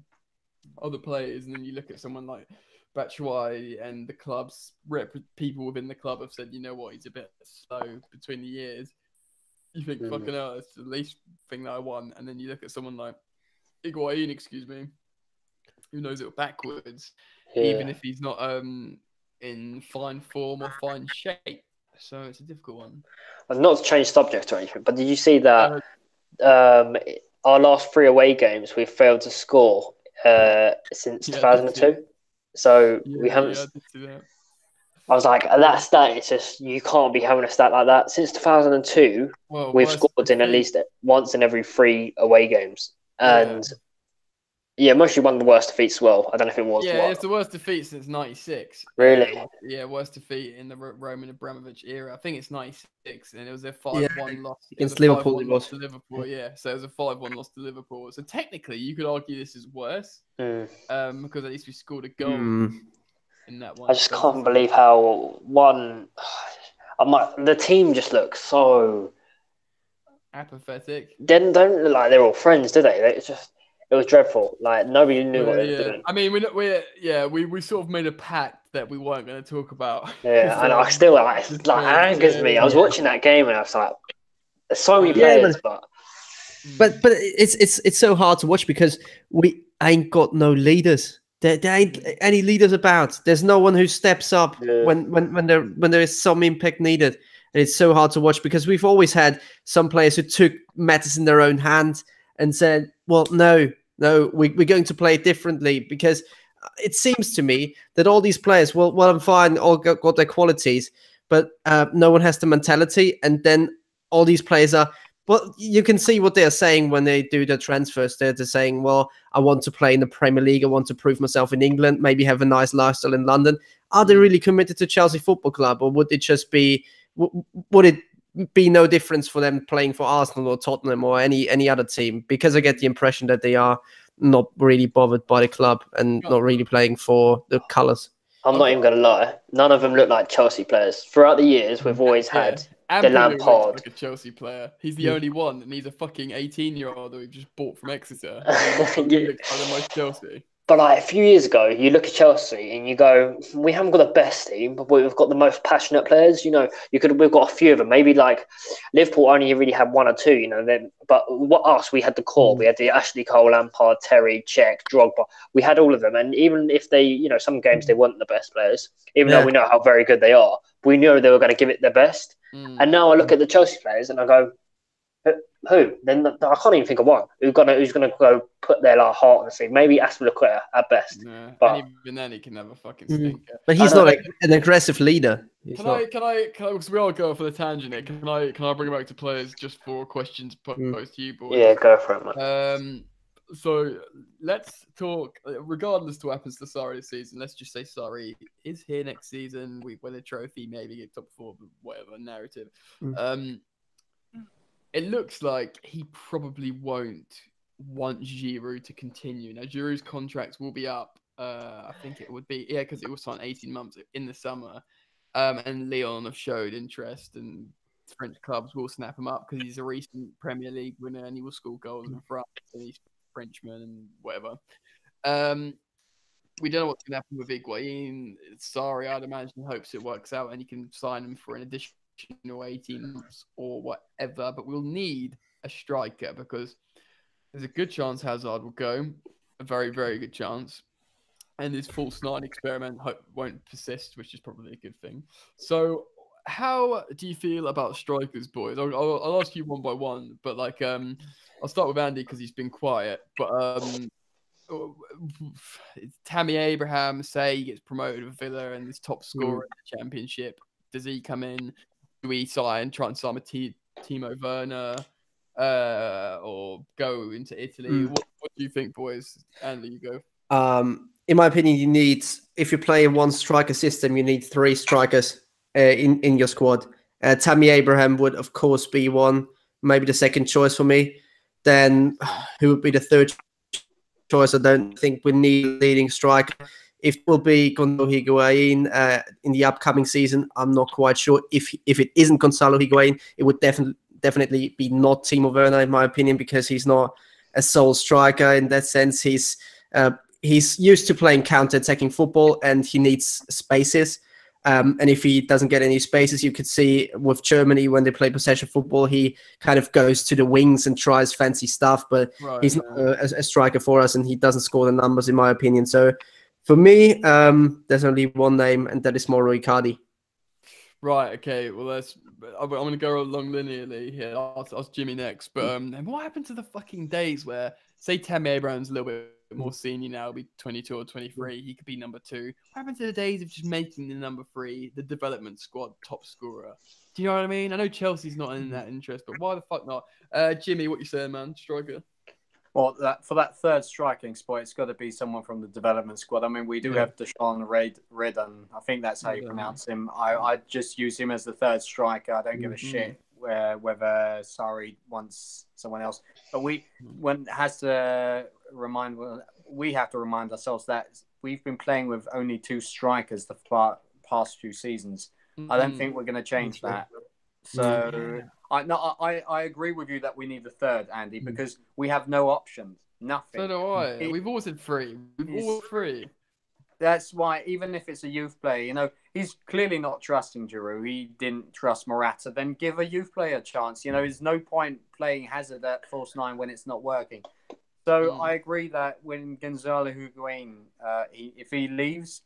other players. And then you look at someone like Batshuayi, and the club's people within the club have said, you know what, he's a bit slow between the years. You think, fucking hell, it's the least thing that I want. And then you look at someone like Higuain, who knows it backwards, even if he's not in fine form or fine shape. So it's a difficult one. And not to change subject or anything, but did you see that our last 3 away games, we've failed to score since 2002? So Yeah, we haven't. yeah, I did see that. I was like, that stat, it's just, you can't be having a stat like that. Since 2002, Well, we've worst scored in at defeat. least once in every 3 away games. Yeah. And yeah, mostly one of the worst defeats as well. I don't know if it was Yeah, one. it's the worst defeat since '96. Really? Yeah, worst defeat in the Roman Abramovich era. I think it's '96, and it was a Yeah, 5-1 loss against it was a Liverpool, 5-1 it loss was. to Liverpool. Yeah, so it was a 5-1 loss to Liverpool. So technically, you could argue this is worse, because at least we scored a goal in that one. I just can't believe how the team just looks so apathetic. They don't look like they're all friends, do they? It was dreadful. Like nobody knew what they were doing. I mean, we sort of made a pact that we weren't going to talk about. Yeah, and I still angers me. I was watching that game and I was like, there's so many players, but it's so hard to watch because we ain't got no leaders. There ain't any leaders about. There's no one who steps up when there is some impact needed. And it's so hard to watch because we've always had some players who took matters in their own hands and said, well, no, we're going to play differently, because it seems to me that all these players, well, I'm fine, all got their qualities, but no one has the mentality. And then all these players are, well, you can see what they're saying when they do the transfers. They're saying, well, I want to play in the Premier League. I want to prove myself in England, maybe have a nice lifestyle in London. Are they really committed to Chelsea Football Club, or would it just be, would it be no difference for them playing for Arsenal or Tottenham or any other team? Because I get the impression that they are not really bothered by the club and not really playing for the colours. I'm not even going to lie. None of them look like Chelsea players. Throughout the years, we've always had the Lampard. Like a Chelsea player. He's the only one, and he's a fucking 18-year-old that we've just bought from Exeter. He looks like the most Chelsea. But like a few years ago, you look at Chelsea and you go, we haven't got the best team, but we've got the most passionate players. You know, we've got a few of them. Maybe like Liverpool only really had one or two. You know, but we had the core. We had the Ashley Cole, Lampard, Terry, Cech, Drogba. We had all of them, and even if they, some games they weren't the best players, even though we know how very good they are, we knew they were going to give it their best. And now I look at the Chelsea players and I go, who? Then I can't even think of one. Who's gonna go put their heart on the sleeve? Maybe Aspilicueta at best. Yeah, but and even then he can have a fucking stinker. But he's not an aggressive leader. Can I? Because we all go for the tangent here. Can I bring it back to players just for questions posed to you, boys? Yeah, go for it, man. So let's talk. Regardless to what happens to Sarri this season, let's just say Sarri is here next season. We win a trophy, maybe get top 4, whatever narrative. It looks like he probably won't want Giroud to continue. Now, Giroud's contract will be up. I think it would be, because it was signed 18 months in the summer. And Lyon have showed interest, and French clubs will snap him up because he's a recent Premier League winner and he will score goals in France, and he's Frenchman and whatever. We don't know what's going to happen with Higuain. Sarri, I'd imagine, hopes it works out and he can sign him for an additional 18 months or whatever, but we'll need a striker because there's a good chance Hazard will go, a very, very good chance, and this false nine experiment won't persist, which is probably a good thing. So how do you feel about strikers, boys? I'll ask you one by one, but I'll start with Andy because he's been quiet, but Tammy Abraham, say he gets promoted with Villa and is top scorer in the Championship, does he come in? Do we try and sign a Timo Werner or go into Italy? What do you think, boys? Andy, you go. In my opinion, if you play one striker system, you need 3 strikers in your squad. Tammy Abraham would, of course, be one, maybe the second choice for me. Then who would be the third choice? I don't think we need a leading striker. If it will be Gonzalo Higuain in the upcoming season, I'm not quite sure. If it isn't Gonzalo Higuain, it would definitely be not Timo Werner, in my opinion, because he's not a sole striker in that sense. He's used to playing counter-attacking football and he needs spaces. And if he doesn't get any spaces, you could see with Germany when they play possession football, he kind of goes to the wings and tries fancy stuff, but he's not a striker for us and he doesn't score the numbers, in my opinion. So for me, there's only one name, and that is Mauro Icardi. Right, okay. Well, I'm going to go along linearly here. I'll ask Jimmy next. But what happened to the fucking days where, say, Tammy Abraham's a little bit more senior now, be 22 or 23. He could be number 2. What happened to the days of just making the number 3 the development squad top scorer? Do you know what I mean? I know Chelsea's not in that interest, but why the fuck not? Jimmy, what you saying, man? Striker. Well, for that third striking spot, it's got to be someone from the development squad. I mean, we do have Deshaun Redden. I think that's how you pronounce him. I just use him as the third striker. I don't give a shit whether Sarri wants someone else. But we have to remind ourselves that we've been playing with only 2 strikers the past few seasons. I don't think we're going to change that. So I agree with you that we need the third, Andy, because we have no options. Nothing. So do I. We've always had 3. We've always 3. That's why, even if it's a youth player, he's clearly not trusting Giroud. He didn't trust Morata. Then give a youth player a chance. There's no point playing Hazard at false 9 when it's not working. So I agree that when Gonzalo Higuain, if he leaves,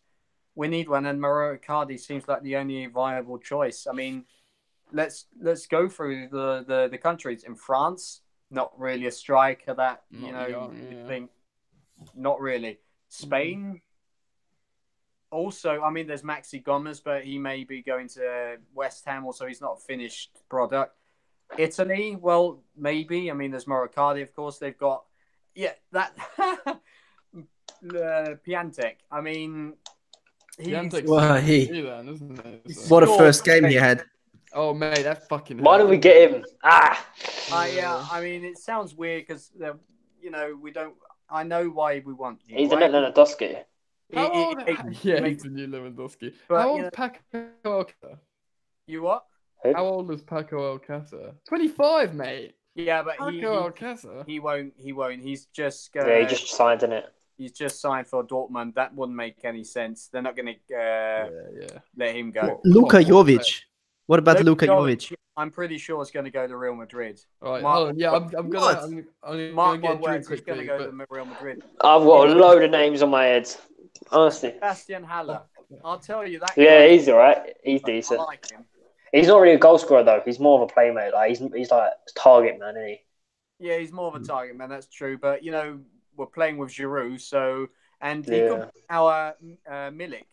we need one. And Mauro Icardi seems like the only viable choice. I mean, let's go through the countries. In France, not really a striker that you think. Not really. Spain. Also, I mean, there's Maxi Gomez, but he may be going to West Ham. Also, he's not a finished product. Italy, well, maybe. I mean, there's Moricardi, of course. They've got that Piatek. I mean, what a first game he had. Oh, mate, that fucking... Why did we get him? I mean, it sounds weird because, we don't... I know why we want him. He's the Lewandowski. How old... he's the new Lewandowski. How old is Paco Alcácer? You what? How old is Paco Alcácer? 25, mate. Yeah, but Paco Alcácer. He won't. He's just... he just signed, didn't it? He's just signed for Dortmund. That wouldn't make any sense. They're not going to let him go. Luka Jovic. What about Luka Jovic? I'm pretty sure it's going to go to Real Madrid. All right, I'm going to get Drew quickly. Going to go to Real Madrid. I've got a load of names on my head. Honestly. Sebastian Haller. I'll tell you that. Yeah, he's all right. He's decent. I like him. He's not really a goal scorer, though. He's more of a playmaker. Like, he's like a target man, isn't he? Yeah, he's more of a target man. That's true. But, we're playing with Giroud, so... And he could be our Milik.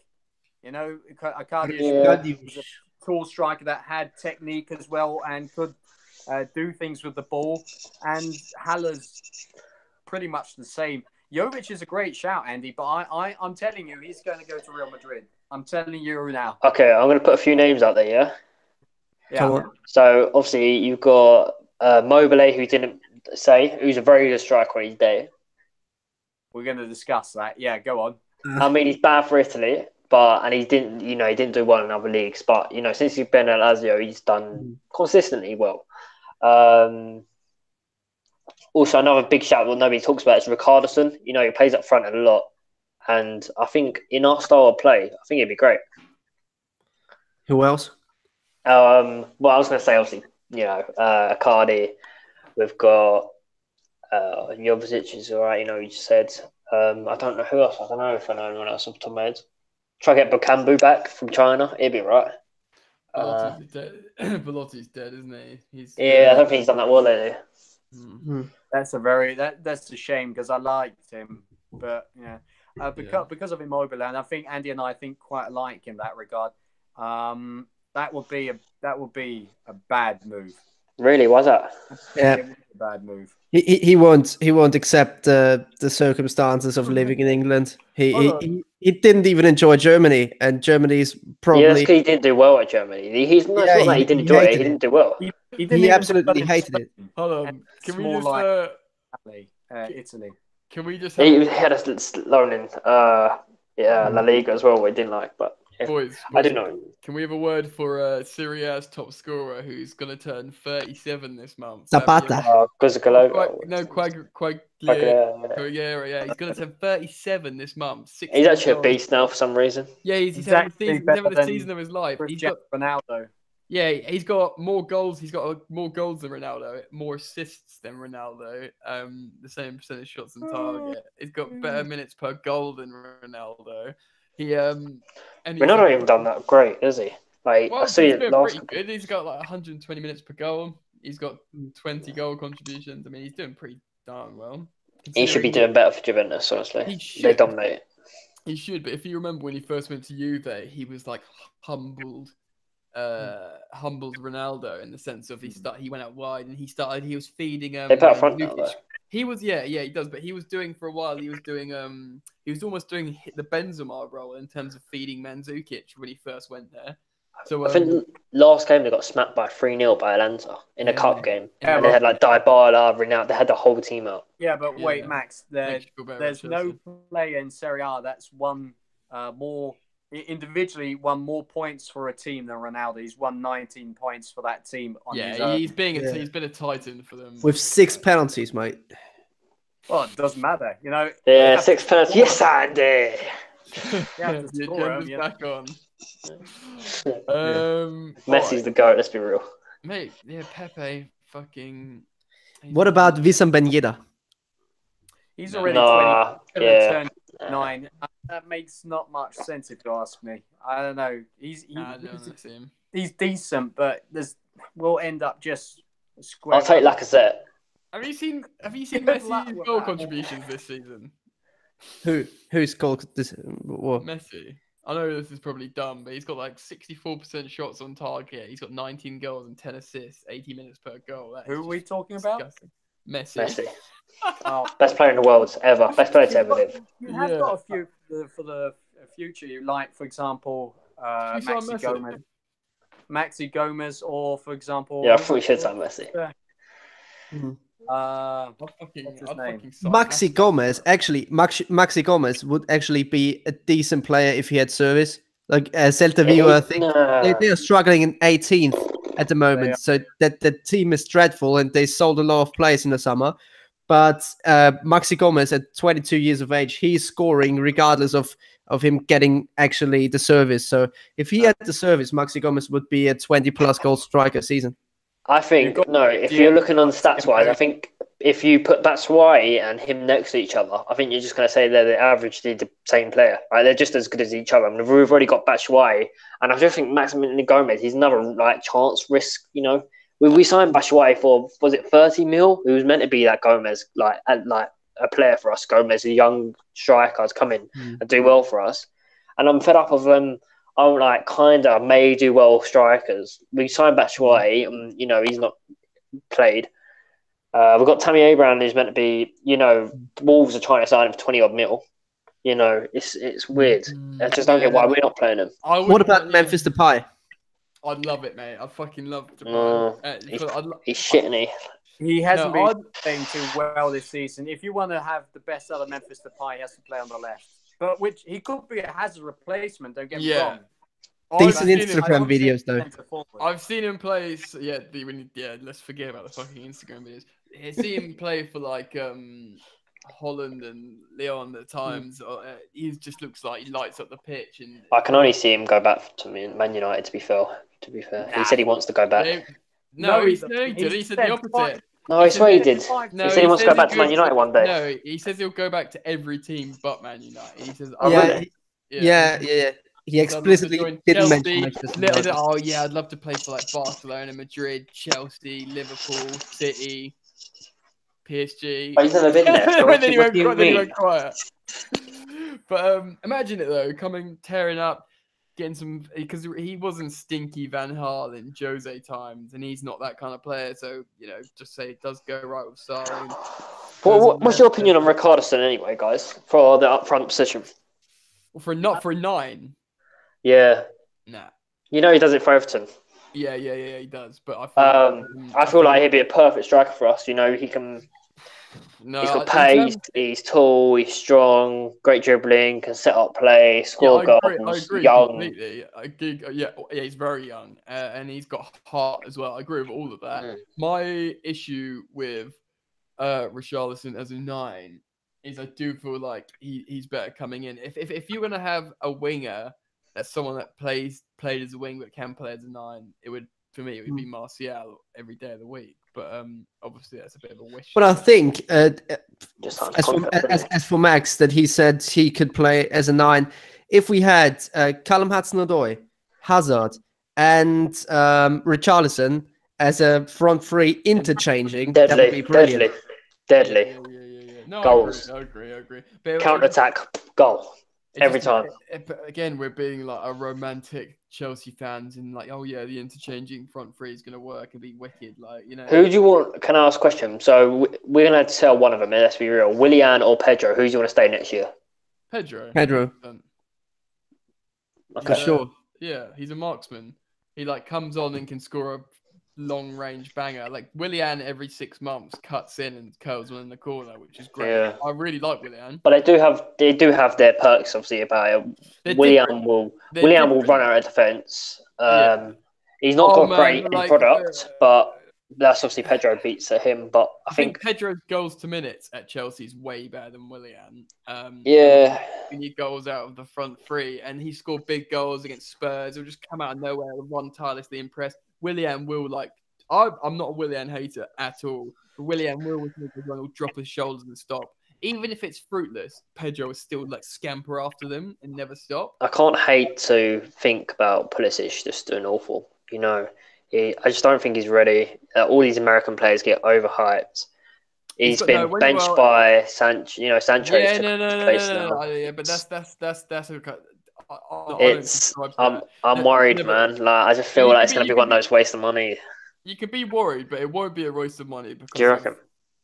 Icardi was a tall striker that had technique as well and could do things with the ball. And Haller's pretty much the same. Jovic is a great shout, Andy, but I'm telling you, he's going to go to Real Madrid. I'm telling you now. Okay, I'm going to put a few names out there, yeah? Yeah. So, obviously, you've got Mobile, who didn't say, who's a very good striker on his day. We're going to discuss that. Yeah, go on. I mean, he's bad for Italy, and he didn't do well in other leagues. But, since he's been at Lazio, he's done consistently well. Also, another big shout that nobody talks about is Richarlison. He plays up front a lot. And I think in our style of play, I think it'd be great. Who else? Well, I was going to say, obviously, Icardi. We've got Jovic is all right, you just said. I don't know who else. I don't know if I know anyone else off the top of my head. Try to get Bakambu back from China. It'd be right. Velotti's dead. Velotti's dead, isn't he? I don't think he's done that well lately. That's a shame because I liked him, but because of Immobile, and I think Andy and I think quite alike in that regard. That would be a bad move. Really, was that? Yeah, it was a bad move. He won't accept the circumstances of living in England. He didn't even enjoy Germany, and Germany's probably that's because he didn't do well at Germany. He's not that he didn't enjoy it. He didn't do well. He absolutely hated it. Hold on, can we just Italy? Can we just? He had us loan in La Liga as well. We didn't like, but. Yeah. Boys, I don't know. Can we have a word for Serie A's top scorer who's going to turn 37 this month? Zapata. Quagliarella. Yeah. He's going to turn 37 this month. He's actually a beast now for some reason. Yeah, he's having the season of his life. He's got Ronaldo. Yeah, he's got more goals. He's got more goals than Ronaldo, more assists than Ronaldo. The same percentage shots on target. He's got better minutes per goal than Ronaldo. We're not even done that great, is he? I see it last. Good. He's got 120 minutes per goal. He's got 20 goal contributions. I mean, he's doing pretty darn well. He should be doing better for Juventus, honestly. They dominate. He should, but if you remember when he first went to Juve, he was like humbled Ronaldo in the sense of he went out wide and he was feeding they put up front now, though. He was he does, but he was doing for a while. He was almost doing the Benzema role in terms of feeding Mandzukic when he first went there. So I think last game they got smacked by 3-0 by Atalanta in a cup game. And they had like Dybala, Ronaldo, they had the whole team out. Yeah, but wait, Max, there's no player in Serie A that's won individually won more points for a team than Ronaldo. He's won 19 points for that team. He's been a titan for them. With 6 penalties, mate. Well, it doesn't matter, you know. Yeah, 6 penalties. Yes, Andy. Back on. Messi's the GOAT, let's be real. Mate, Pepe fucking... What about Wissam Ben Yedder? He's already 20. Turned 9. That makes not much sense if you ask me. I don't know. He's decent, but we'll end up just square. I'll take Lacazette. Have you seen Messi's goal contributions this season? Who's called this? What? Messi. I know this is probably dumb, but he's got like 64% shots on target. He's got 19 goals and 10 assists, 80 minutes per goal. Who are we talking about? Messi. Best player in the world ever. Best player to ever live. You have got a few for the future. You like, for example, Maxi Gomez, or for example. Yeah, I thought you should say Messi. Maxi Gomez. Actually, Maxi Gomez would actually be a decent player if he had service. Like Celta Vigo, I think they are struggling in 18th at the moment. So that the team is dreadful, and they sold a lot of players in the summer. But Maxi Gomez, at 22 years of age, he's scoring regardless of him getting actually the service. So if he had the service, Maxi Gomez would be a 20-plus goal striker season. I think, if you're looking on stats-wise, I think if you put Batshuayi and him next to each other, I think you're just going to say they're the average, the same player. Right? They're just as good as each other. I mean, we've already got Batshuayi, and I just think Maximilian Gomez, he's another chance risk, We signed Batshuayi for, was it 30 mil? Who was meant to be that Gomez, a player for us. Gomez, a young striker, to come in and do well for us. And I'm fed up of may do well strikers. We signed Batshuayi, and he's not played. We've got Tammy Abraham, who's meant to be, Wolves are trying to sign him for 20 odd mil. It's weird. I just don't get why we're not playing him. What about Memphis Depay? I'd love it, mate. I fucking love Depay. He's shit, isn't he? He hasn't been playing too well this season. If you want to have the best out of Memphis Depay, he has to play on the left. But he could be a hazard replacement, don't get me wrong. Decent Instagram videos, though. I've seen him play. Let's forget about the fucking Instagram videos. I see him play for Holland and Lyon at times. He just looks like he lights up the pitch. And I can only see him go back to Man United. To be fair, he said he wants to go back. He did. He said the opposite. No, I swear he did. He said he wants to go back to Man United one day. No, he says he'll go back to every team but Man United. He says, yeah. He explicitly didn't mention Manchester. I'd love to play for Barcelona, Madrid, Chelsea, Liverpool, City, PSG. He's never been there. Then he went quiet. But imagine it though, tearing up, getting some, because he wasn't stinky Van Gaal in Jose times, and he's not that kind of player. So just say it does go right with Sarri. What's your opinion on Richarlison anyway, guys, for the up front position? For a 9. Yeah. Nah. He does it for Everton. Yeah, he does. But I feel like he'd be a perfect striker for us. He can. No, he's got pace. He's tall. He's strong. Great dribbling. Can set up play. Score goals. I agree young. Completely. He's very young, and he's got heart as well. I agree with all of that. My issue with Richarlison as a 9 is I do feel like he's better coming in. If you're gonna have a winger that's someone that played as a wing but can play as a 9, it would be Martial every day of the week. But obviously that's a bit of a wish. But I think as for Max, that he said he could play as a 9. If we had Callum Hudson-Odoi, Hazard, and Richarlison as a front three interchanging, that would be brilliant. Deadly. No, goals. I agree. But Counter attack, goal. Every time. But again, we're being like a romantic Chelsea fans and like, oh yeah, the interchanging front three is going to work and be wicked. Like, you know. Who do you want? Can I ask a question? So we're going to have to sell one of them, and let's be real. Willian or Pedro, who do you want to stay next year? Pedro. Okay. Sure. Yeah, he's a marksman. He like comes on and can score a long range banger. Like Willian every 6 months cuts in and curls one in the corner, which is great. Yeah. I really like Willian. But they do have their perks obviously about it. Willian will run out of defence. He's not got great in product, but that's obviously Pedro beats at him. But I think Pedro's goals to minutes at Chelsea is way better than Willian. We need goals out of the front three, and he scored big goals against Spurs. He'll just come out of nowhere and run tirelessly impressed. Willian will I'm not a Willian hater at all, but Willian will drop his shoulders and stop. Even if it's fruitless, Pedro will still like scamper after them and never stop. I can't hate to think about Pulisic just doing awful. You know, I just don't think he's ready. All these American players get overhyped. He's been benched by Sancho. You know, Sancho. Yeah, no. Yeah, but that's okay. I'm worried, man. Like I just feel like it's going to be one of those waste of money. You could be worried, but it won't be a waste of money because do you reckon?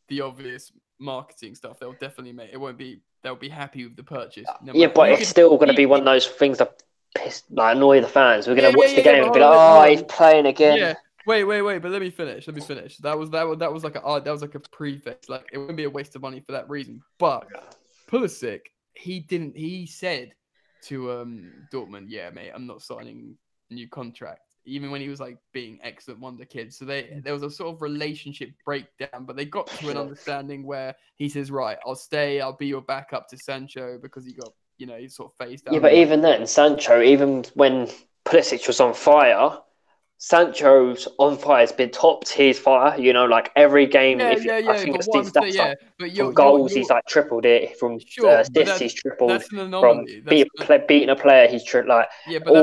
The obvious marketing stuff. They'll definitely make it. Won't be. They'll be happy with the purchase. But it's still going to be one of those things that annoy the fans. We're going to watch the game and be like, he's playing again. Yeah. Wait. But let me finish. That was like a prefix. Like it wouldn't be a waste of money for that reason. But Pulisic, he said to Dortmund, yeah, mate, I'm not signing a new contract. Even when he was like being excellent wonder kid. So there was a sort of relationship breakdown, but they got to an understanding where he says, right, I'll stay, I'll be your backup to Sancho because he got, he sort of phased out. Yeah, but even then, Sancho, even when Pulisic was on fire, Sancho's on fire has been top tier fire. You know, like every game. I think it's these stats from goals, he's like tripled it. From assists, he's tripled. That's an anomaly. From beating a player, he's all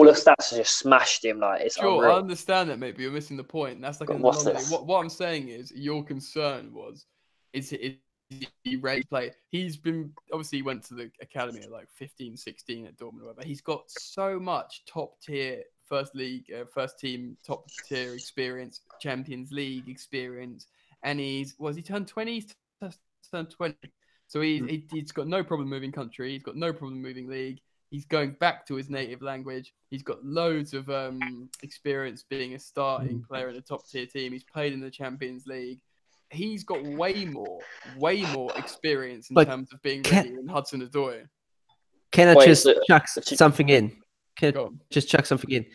the stats have just smashed him. Like it's unreal. I understand that, mate, but you're missing the point. That's like an anomaly. What I'm saying is, your concern is he ready to play? He's been obviously he went to the academy at like 15, 16 at Dortmund, but he's got so much top tier. First team, top tier experience, Champions League experience, and he turned 20? He's turned 20. So he's got no problem moving country. He's got no problem moving league. He's going back to his native language. He's got loads of experience being a starting player in a top tier team. He's played in the Champions League. He's got way more experience in terms of being ready than Hudson-Odoi. Can I just chuck something in? Just chuck something in.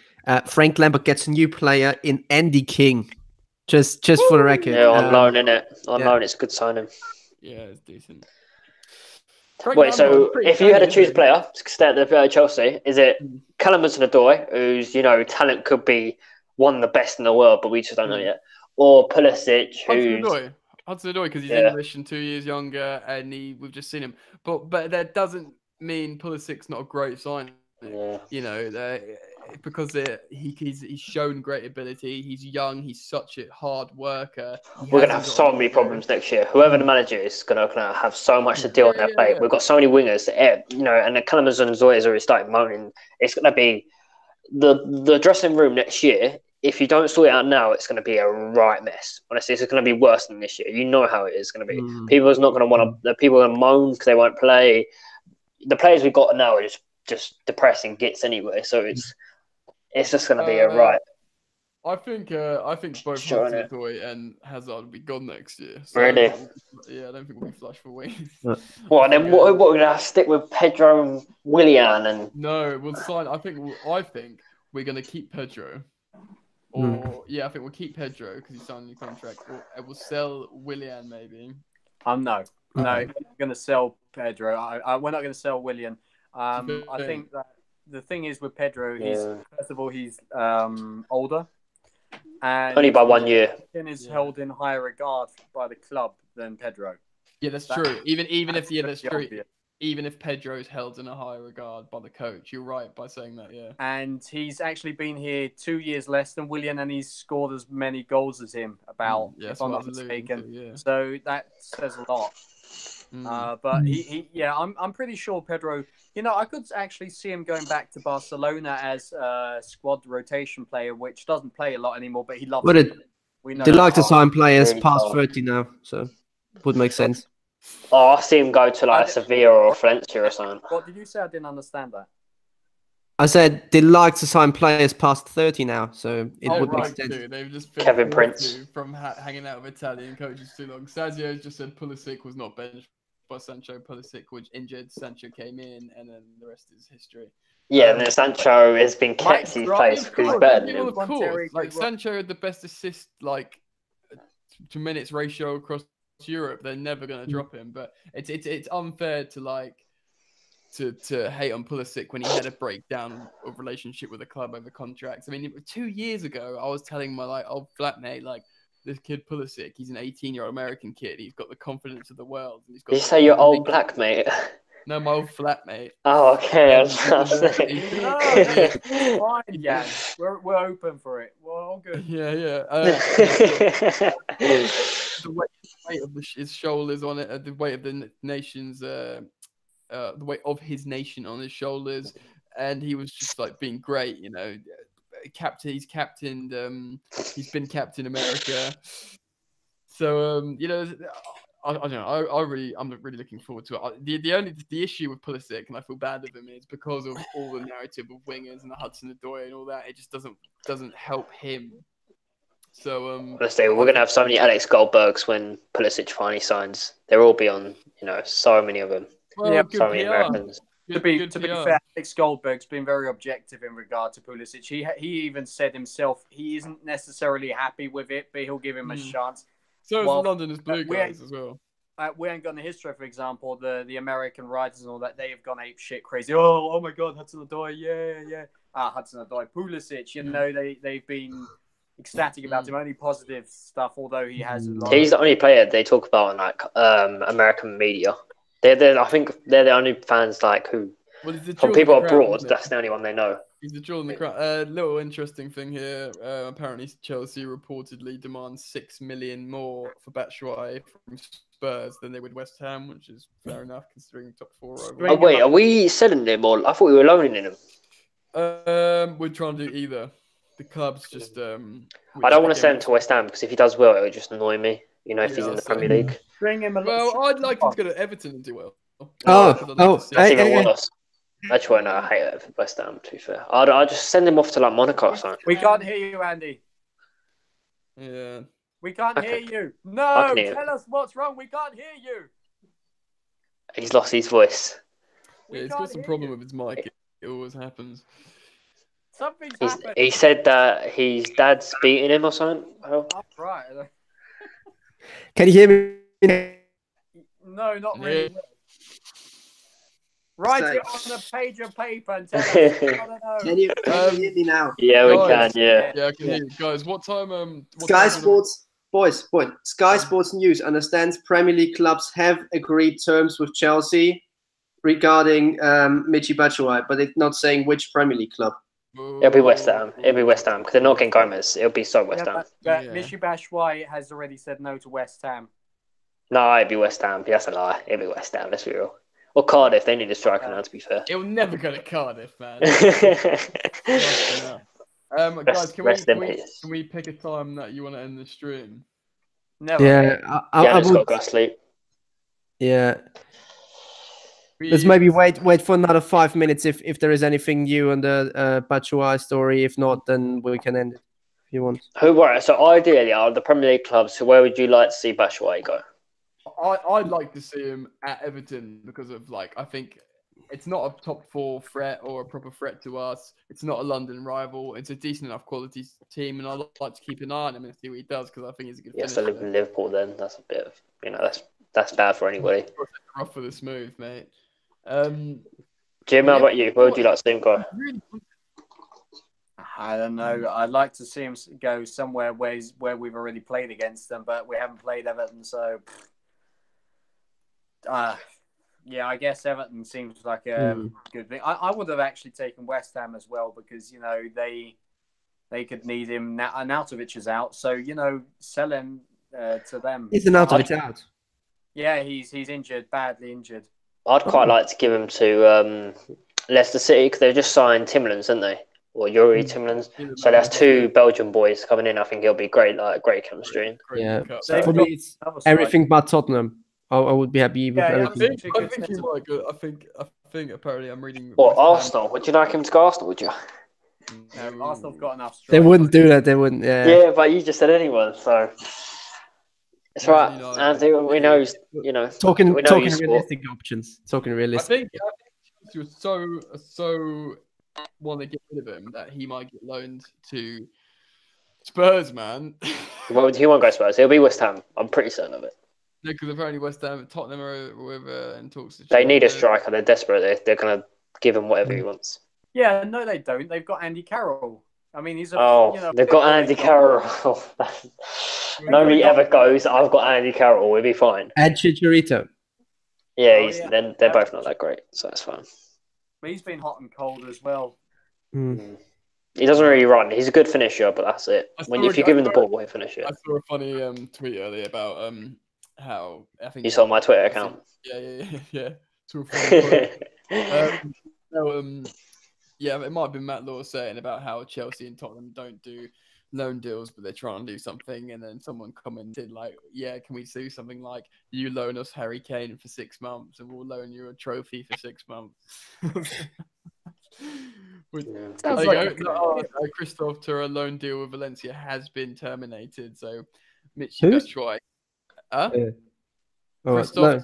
Frank Lampard gets a new player in Andy King. Just for the record. Yeah, on loan, innit? On loan, it's a good signing. Yeah, it's decent. So if you had to choose a player to stay at the Chelsea, is it Callum Hudson-Odoi, whose talent could be one of the best in the world, but we just don't know yet, or Pulisic, Hudson-Odoi, because he's English and 2 years younger, and we've just seen him. But that doesn't mean Pulisic's not a great signing. Yeah. Because he's shown great ability. He's young. He's such a hard worker. We're going to have so many problems next year. Whoever the manager is going to have so much to deal on their plate. We've got so many wingers, and the Callum Hudson-Odoi has already started moaning. It's going to be the dressing room next year. If you don't sort it out now, it's going to be a right mess. Honestly, it's going to be worse than this year. You know how it is going to be. People are going to moan because they won't play. The players we've got now are just depressing gits anyway, so it's just going to be a right. I think both Hudson-Odoi and Hazard will be gone next year. So really? I don't think we'll be flush for wings. What we're going to stick with Pedro and Willian and no, we'll sign. I think we're going to keep Pedro. Or I think we'll keep Pedro because he's signed a new contract. Or we'll sell Willian maybe. No, we're going to sell Pedro. We're not going to sell Willian. I think that the thing is with Pedro, first of all he's older, and only by 1 year. He is held in higher regard by the club than Pedro. Yeah, that's true. Even if that's true. Even if Pedro's held in a higher regard by the coach, you're right by saying that. Yeah, and he's actually been here 2 years less than Willian, and he's scored as many goals as him. If I'm not mistaken. So that says a lot. But I'm pretty sure Pedro. I could actually see him going back to Barcelona as a squad rotation player, which doesn't play a lot anymore, but he loves But it. We know they like to sign players Really past tough. 30 now, so would make sense. Oh, I see him go to like Sevilla or Valencia or something. What did you say? I didn't understand that. I said they like to sign players past 30 now, so it would make sense. Too. They've just been Kevin forced Prince. to from hanging out with Italian coaches too long. Sazio's just said Pulisic was not benched by Sancho. Pulisic was injured. Sancho came in, and then the rest is history. Yeah, and then Sancho has been kept in his place because he's better than him. Of course, like Sancho had the best assist to minutes ratio across Europe. They're never going to drop him, but it's unfair to hate on Pulisic when he had a breakdown of relationship with the club over contracts. I mean, 2 years ago, I was telling my old flatmate, this kid Pulisic, he's an 18-year-old American kid. He's got the confidence of the world. And he's got Did you say your old black mate? No, my old flatmate. Oh, okay. No, fine, yeah. We're open for it. We're all good. Yeah. The weight of his shoulders on it, the weight of the nation's, the weight of his nation on his shoulders, and he was just being great. He's captained. He's been Captain America. So I don't know. I'm really looking forward to it. The issue with Pulisic, and I feel bad of him, is because of all the narrative of wingers and the Hudson-Odoi and all that. It just doesn't help him. So honestly, we're gonna have so many Alex Goldbergs when Pulisic finally signs. There will be on, so many of them. Well, so many Americans. To be fair, Alex Goldberg's been very objective in regard to Pulisic. He even said himself he isn't necessarily happy with it, but he'll give him a chance. So is London's Blue guys as well. We ain't got in the history, for example, the American writers and all that. They have gone ape shit crazy. Oh my God, Hudson-Odoi, yeah. Hudson-Odoi, Pulisic. They've been ecstatic about him. Only positive stuff, although he has. He's the only player they talk about in American media. I think they're the only fans who. Well, from people abroad, that's the only one they know. He's the jewel in the crown. Little interesting thing here. Apparently, Chelsea reportedly demands $6 million more for Batshuayi from Spurs than they would West Ham, which is fair enough considering top four. Oh wait, are we selling him or I thought we were loaning him? We're trying to do either. The club's just. I don't want to send him to West Ham because if he does well, it would just annoy me. If he's in the Premier League. Bring him. I'd like him to go to Everton and do well. That's even worse. Actually, no, I hate it for West Ham, to be fair. I'd just send him off to Monaco or something. We can't hear you, Andy. Yeah. We can't hear you. No, tell us what's wrong. We can't hear you. He's lost his voice. Yeah, he's got some problem with his mic. It always happens. Something's happened. He said that his dad's beating him or something. Oh, right. Can you hear me? No, not really. Yeah. Write it on a page of paper and tell us. I don't know. Can you hear me now? Yeah, we can. Yeah. Yeah, I can hear you. Guys, what time? Sky Sports, boys. Sky Sports News understands Premier League clubs have agreed terms with Chelsea regarding Michy Batshuayi, but it's not saying which Premier League club. It'll be West Ham. Because they're not getting Gomez. It'll be West Ham. But Michy Batshuayi has already said no to West Ham. No, it'd be West Ham. That's a lie. It'd be West Ham. Let's be real. Or Cardiff. They need a striker now, to be fair. It'll never go to Cardiff, man. Guys, can we pick a time that you want to end the stream? Never. Yeah, I just got to go to sleep. Yeah. Let's maybe wait for another 5 minutes if there is anything new on the Batshuayi story. If not, then we can end it if you want. So ideally, the Premier League clubs, so where would you like to see Batshuayi go? I'd like to see him at Everton because of I think it's not a top four threat or a proper threat to us. It's not a London rival. It's a decent enough quality team, and I'd like to keep an eye on him and see what he does because I think he's a good. Yes, I live in Liverpool. Then that's a bit of that's bad for anybody. Rough for the smooth, mate. Jim, how about you? Where would you like to see him go? I don't know. I'd like to see him go somewhere where we've already played against them, but we haven't played Everton, so. Yeah, I guess Everton seems like a good thing. I would have actually taken West Ham as well because they could need him now. Arnautovic is out, so sell him to them. Is Arnautovic out? Yeah, he's injured, badly injured. I'd quite like to give him to Leicester City because they've just signed Timberlands, didn't they? Or Yuri Timberlands. So that's 2 Belgian boys coming in. I think it'll be great, like great chemistry. Yeah, So for me, it's everything but Tottenham. I would be happy with everything. I think he might go. I think apparently I'm reading. Or Arsenal? Would you like him to go Arsenal? Would you? No, Arsenal's got enough. They wouldn't do that. They wouldn't. Yeah. Yeah, but you just said anyone, so it's right. Andy, we know, Talking realistic options. Talking realistic. I think he was so want to get rid of him that he might get loaned to Spurs, man. Well, he won't go Spurs. He'll be West Ham. I'm pretty certain of it. No, because apparently West Ham, Tottenham are with in talks. They need a striker. They're desperate. They're going to give him whatever he wants. Yeah, no, they don't. They've got Andy Carroll. I mean, he's they've got Andy Carroll. Nobody ever goes, I've got Andy Carroll. We'll be fine. And Chicharito. Yeah, they're both not that great, so that's fine. But he's been hot and cold as well. He doesn't really run. He's a good finisher, but that's it. If you give him the ball, he'll finish it. I saw a funny tweet earlier about how I think you saw my Twitter account. Yeah. Saw a funny yeah, it might have been Matt Law saying about how Chelsea and Tottenham don't do loan deals, but they're trying to do something. And then someone commented like, "Yeah, can we do something like you loan us Harry Kane for 6 months, and we'll loan you a trophy for 6 months." Christoph Tura loan deal with Valencia has been terminated, so Mitch, you best try. Christoph Tura,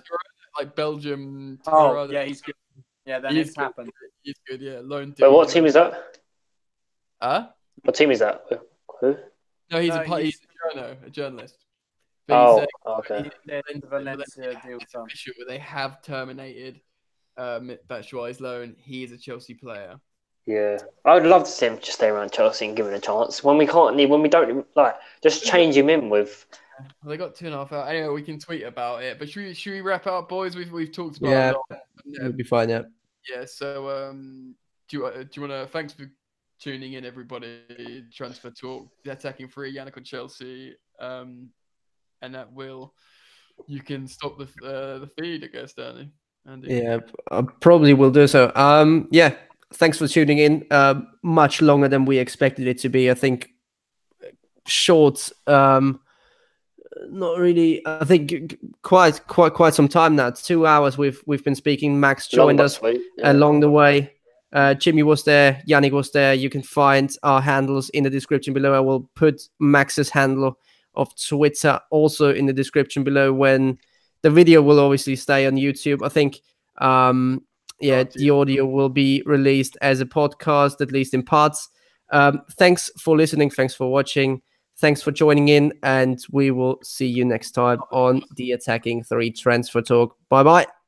like Belgium. Tura, yeah, he's good. Yeah, that has happened. He's good, yeah. Loan deal. But what team is that? What team is that? Who? No, he's a journalist. Okay. Valencia deal where they have terminated Batshuayi's loan. He is a Chelsea player. Yeah, I would love to see him just stay around Chelsea and give him a chance. When we don't just change him in with. Well, they got 2.5 hours. Anyway, we can tweet about it. But should we wrap up, boys? We've talked about it. Yeah, it'll be fine. Yeah. Yeah. So, do you want to? Thanks for tuning in, everybody. Transfer Talk, the Attacking Three, Yannick on Chelsea, and that you can stop the feed, I guess, Danny. Andy. Yeah, I probably will do so. Yeah. Thanks for tuning in. Much longer than we expected it to be. I think short. Not really. I think quite some time now. 2 hours we've been speaking. Max joined us along the way. Jimmy was there. Yannick was there. You can find our handles in the description below. I will put Max's handle of Twitter also in the description below. When the video will obviously stay on YouTube. I think. The audio will be released as a podcast, at least in parts. Thanks for listening. Thanks for watching. Thanks for joining in. And we will see you next time on the Attacking 3 Transfer Talk. Bye-bye.